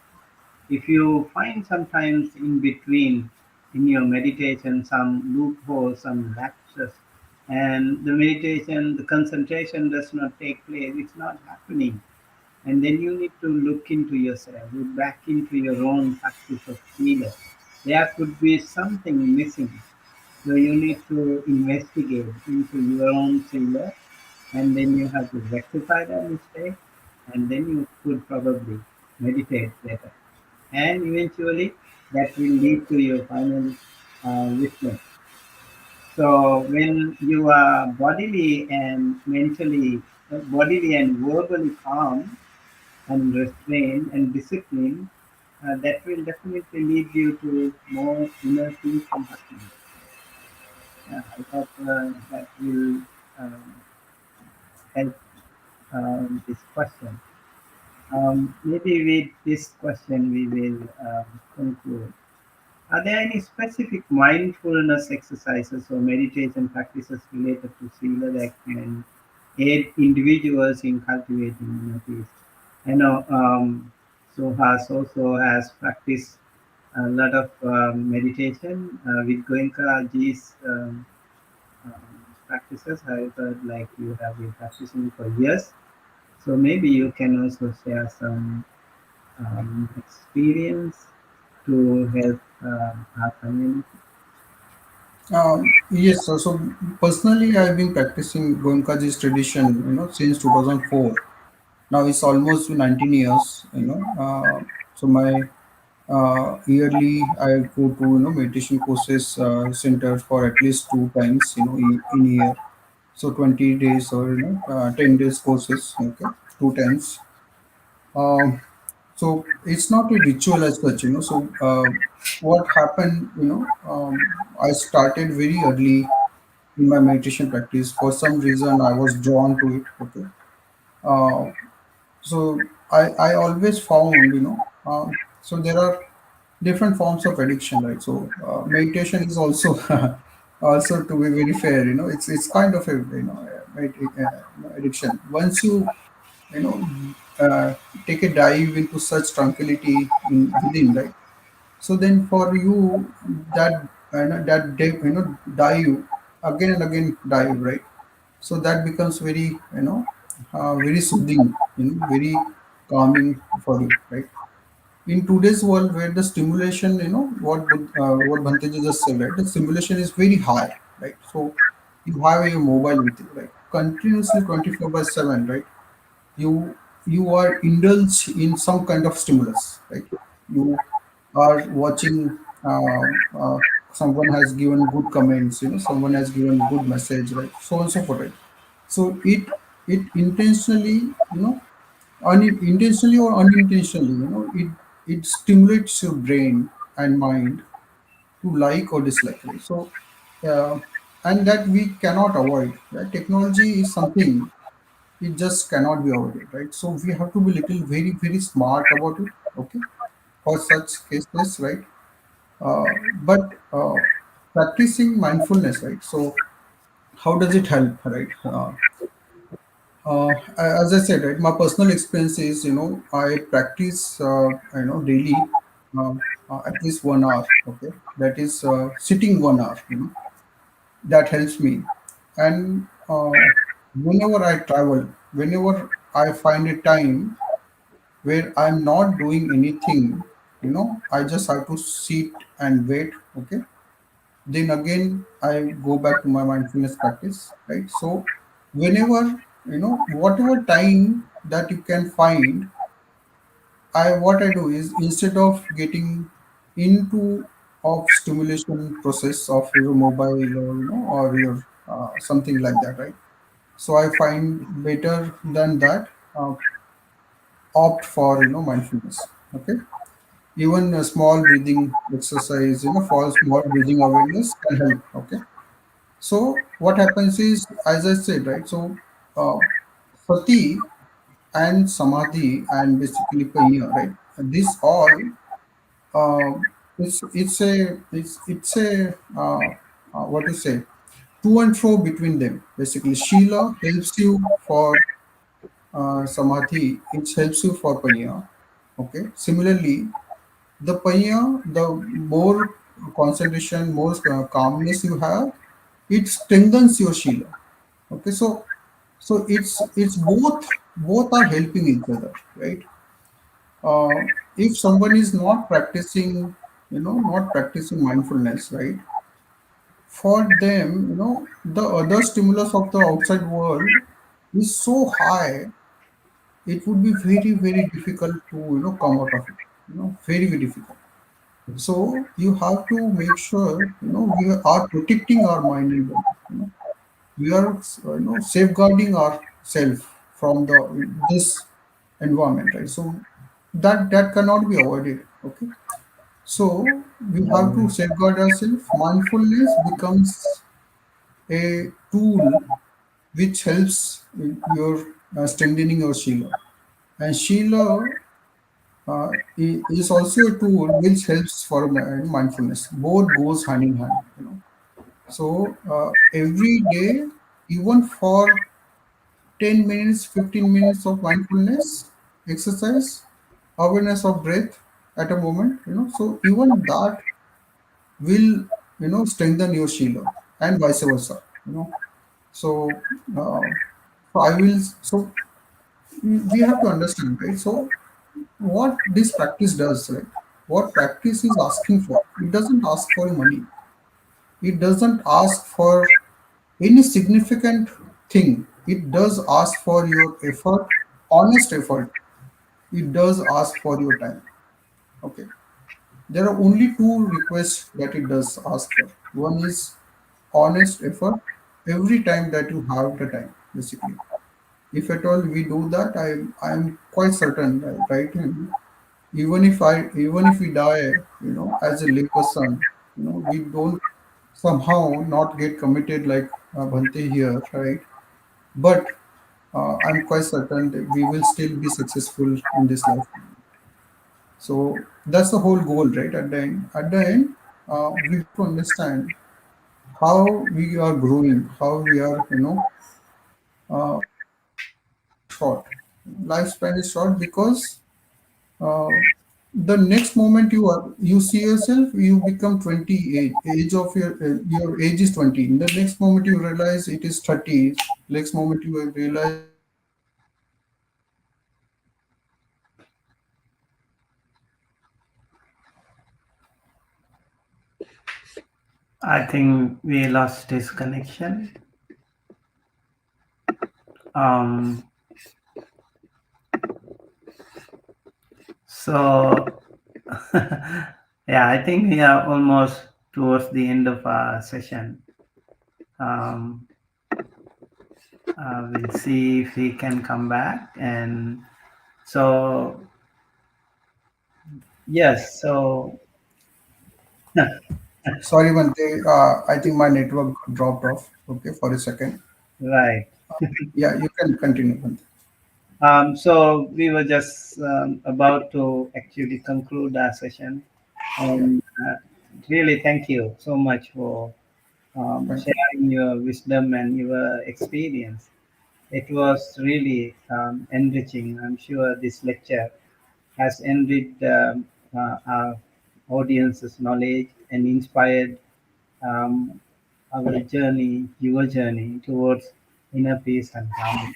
If you find sometimes in between in your meditation some loophole, some lapses, and the meditation, the concentration does not take place, it's not happening. And then you need to look into yourself, look back into your own practice of Sila. There could be something missing. So you need to investigate into your own Sila, and then you have to rectify that mistake, and then you could probably meditate better. And eventually that will lead to your final wisdom. So when you are bodily and mentally, bodily and verbally calm and restrained and disciplined, that will definitely lead you to more inner peace and happiness. I thought that will help this question. Maybe with this question we will conclude. Are there any specific mindfulness exercises or meditation practices related to Sila that can aid individuals in cultivating inner peace? I know Suhas also has practiced a lot of meditation with Goenka ji's practices. I heard like you have been practicing for years. So maybe you can also share some experience to help our community. Yes, so personally, I've been practicing Goenkaji's tradition, since 2004. Now it's almost 19 years, so my yearly I go to meditation courses center for at least two times, in a year. So 20 days or 10 days courses, okay, two times. Um, so it's not a ritual as such, So what happened, I started very early in my meditation practice. For some reason, I was drawn to it. Okay, uh, so I always found, so there are different forms of addiction, right? So meditation is also also to be very fair, it's kind of a addiction. Once you know uh, take a dive into such tranquility within, right? So then for you that dive again and again dive, right? So that becomes very very soothing, very calming for you, right? In today's world where the stimulation, what Bhanteji just said, right? The stimulation is very high, right? So you have your mobile with you, right? Continuously 24/7, right? You are indulged in some kind of stimulus, right? You are watching, someone has given good comments, someone has given good message, right? So on and so forth, right? So it intentionally, intentionally or unintentionally, it stimulates your brain and mind to like or dislike, right? So uh, and that we cannot avoid, right? Technology is something, it just cannot be avoided, right? So we have to be little very smart about it, okay, for such cases, right? But practicing mindfulness, right? So how does it help, right? As I said, right, my personal experience is, I practice, daily, at least 1 hour. Okay, that is sitting 1 hour. That helps me. And whenever I travel, whenever I find a time, where I'm not doing anything, I just have to sit and wait. Okay. Then again, I go back to my mindfulness practice, right? So, whenever, whatever time that you can find, what I do is instead of getting into of stimulation process of your mobile, or or your something like that, right? So I find better than that, opt for mindfulness. Okay, even a small breathing exercise, for small breathing awareness can help. Okay, so what happens is, as I said, right? So uh, sati and samadhi and basically panya, right? This all, it's a what to say, to and fro between them. Basically, Shila helps you for samadhi, it helps you for panya. Okay. Similarly, the panya, the more concentration, more calmness you have, it strengthens your Shila. Okay. So it's both are helping each other, right? If someone is not practicing, not practicing mindfulness, right? For them, the other stimulus of the outside world is so high, it would be very, very difficult to, come out of it. Very, very difficult. So you have to make sure, we are protecting our mind and body. We are, safeguarding ourselves from this environment, right? So that cannot be avoided. Okay. So we have to safeguard ourselves. Mindfulness becomes a tool which helps your strengthening your Shila. And Shila is also a tool which helps for mindfulness. Both goes hand in hand. So every day, even for 10 minutes, 15 minutes of mindfulness exercise, awareness of breath at a moment, so even that will, strengthen your Shila, and vice versa. So, so I will, so we have to understand, right? So what this practice does, right? What practice is asking for? It doesn't ask for money. It doesn't ask for any significant thing. It does ask for your effort, honest effort. It does ask for your time. Okay. There are only two requests that it does ask for. One is honest effort every time that you have the time, basically. If at all we do that, I'm quite certain, right? Even if we die, as a lay person, we don't somehow not get committed like Bhante here, right? But I'm quite certain that we will still be successful in this life. So that's the whole goal, right? At the end, we have to understand how we are growing, how we are, lifespan is short. Lifespan is short because the next moment you see yourself, you become 20 age of your age is 20. In the next moment you realize it is 30. Next moment you realize it is 40. Next moment you realize it is 50. Next moment you realize it is 60. I think we lost this connection. Um, so, yeah, I think we are almost towards the end of our session. Um, we'll see if he can come back. And so, yes, so, Sorry, Bante, I think my network dropped off. Okay, for a second. right. Yeah, you can continue, Bante. So we were just about to actually conclude our session, Yeah, and really thank you so much for thank you. sharing your wisdom and your experience. It was really enriching. I'm sure this lecture has enriched our audience's knowledge and inspired um, our journey, your journey towards inner peace and harmony.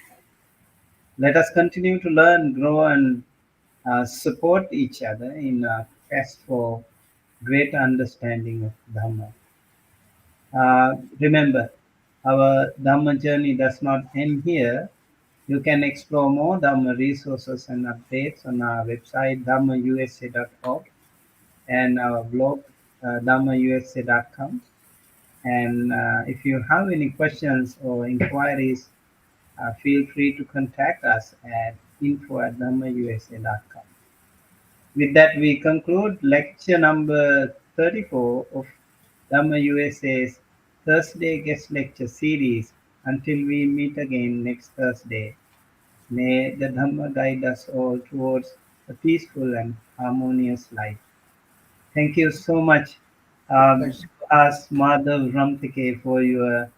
Let us continue to learn, grow, and support each other in a quest for greater understanding of Dhamma. Remember, our Dhamma journey does not end here. You can explore more Dhamma resources and updates on our website dhammausa.org and our blog dhammausa.com. And if you have any questions or inquiries, feel free to contact us at info@dhammausa.com. With that, we conclude lecture number 34 of Dhamma USA's Thursday guest lecture series. Until we meet again next Thursday, may the Dhamma guide us all towards a peaceful and harmonious life. Thank you so much, Thank Suhas Madhav Ramteke, for your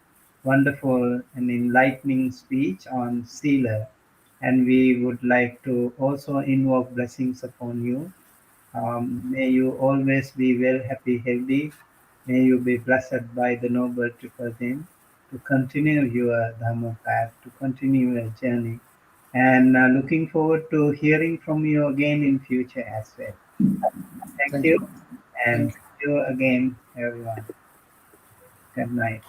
wonderful and enlightening speech on Sīla. And we would like to also invoke blessings upon you. May you always be well, happy, healthy. May you be blessed by the Noble Triple Gem to continue your Dhamma path, to continue your journey. And looking forward to hearing from you again in future as well. Thank thank you, you. and Thank see you again, everyone. Good night.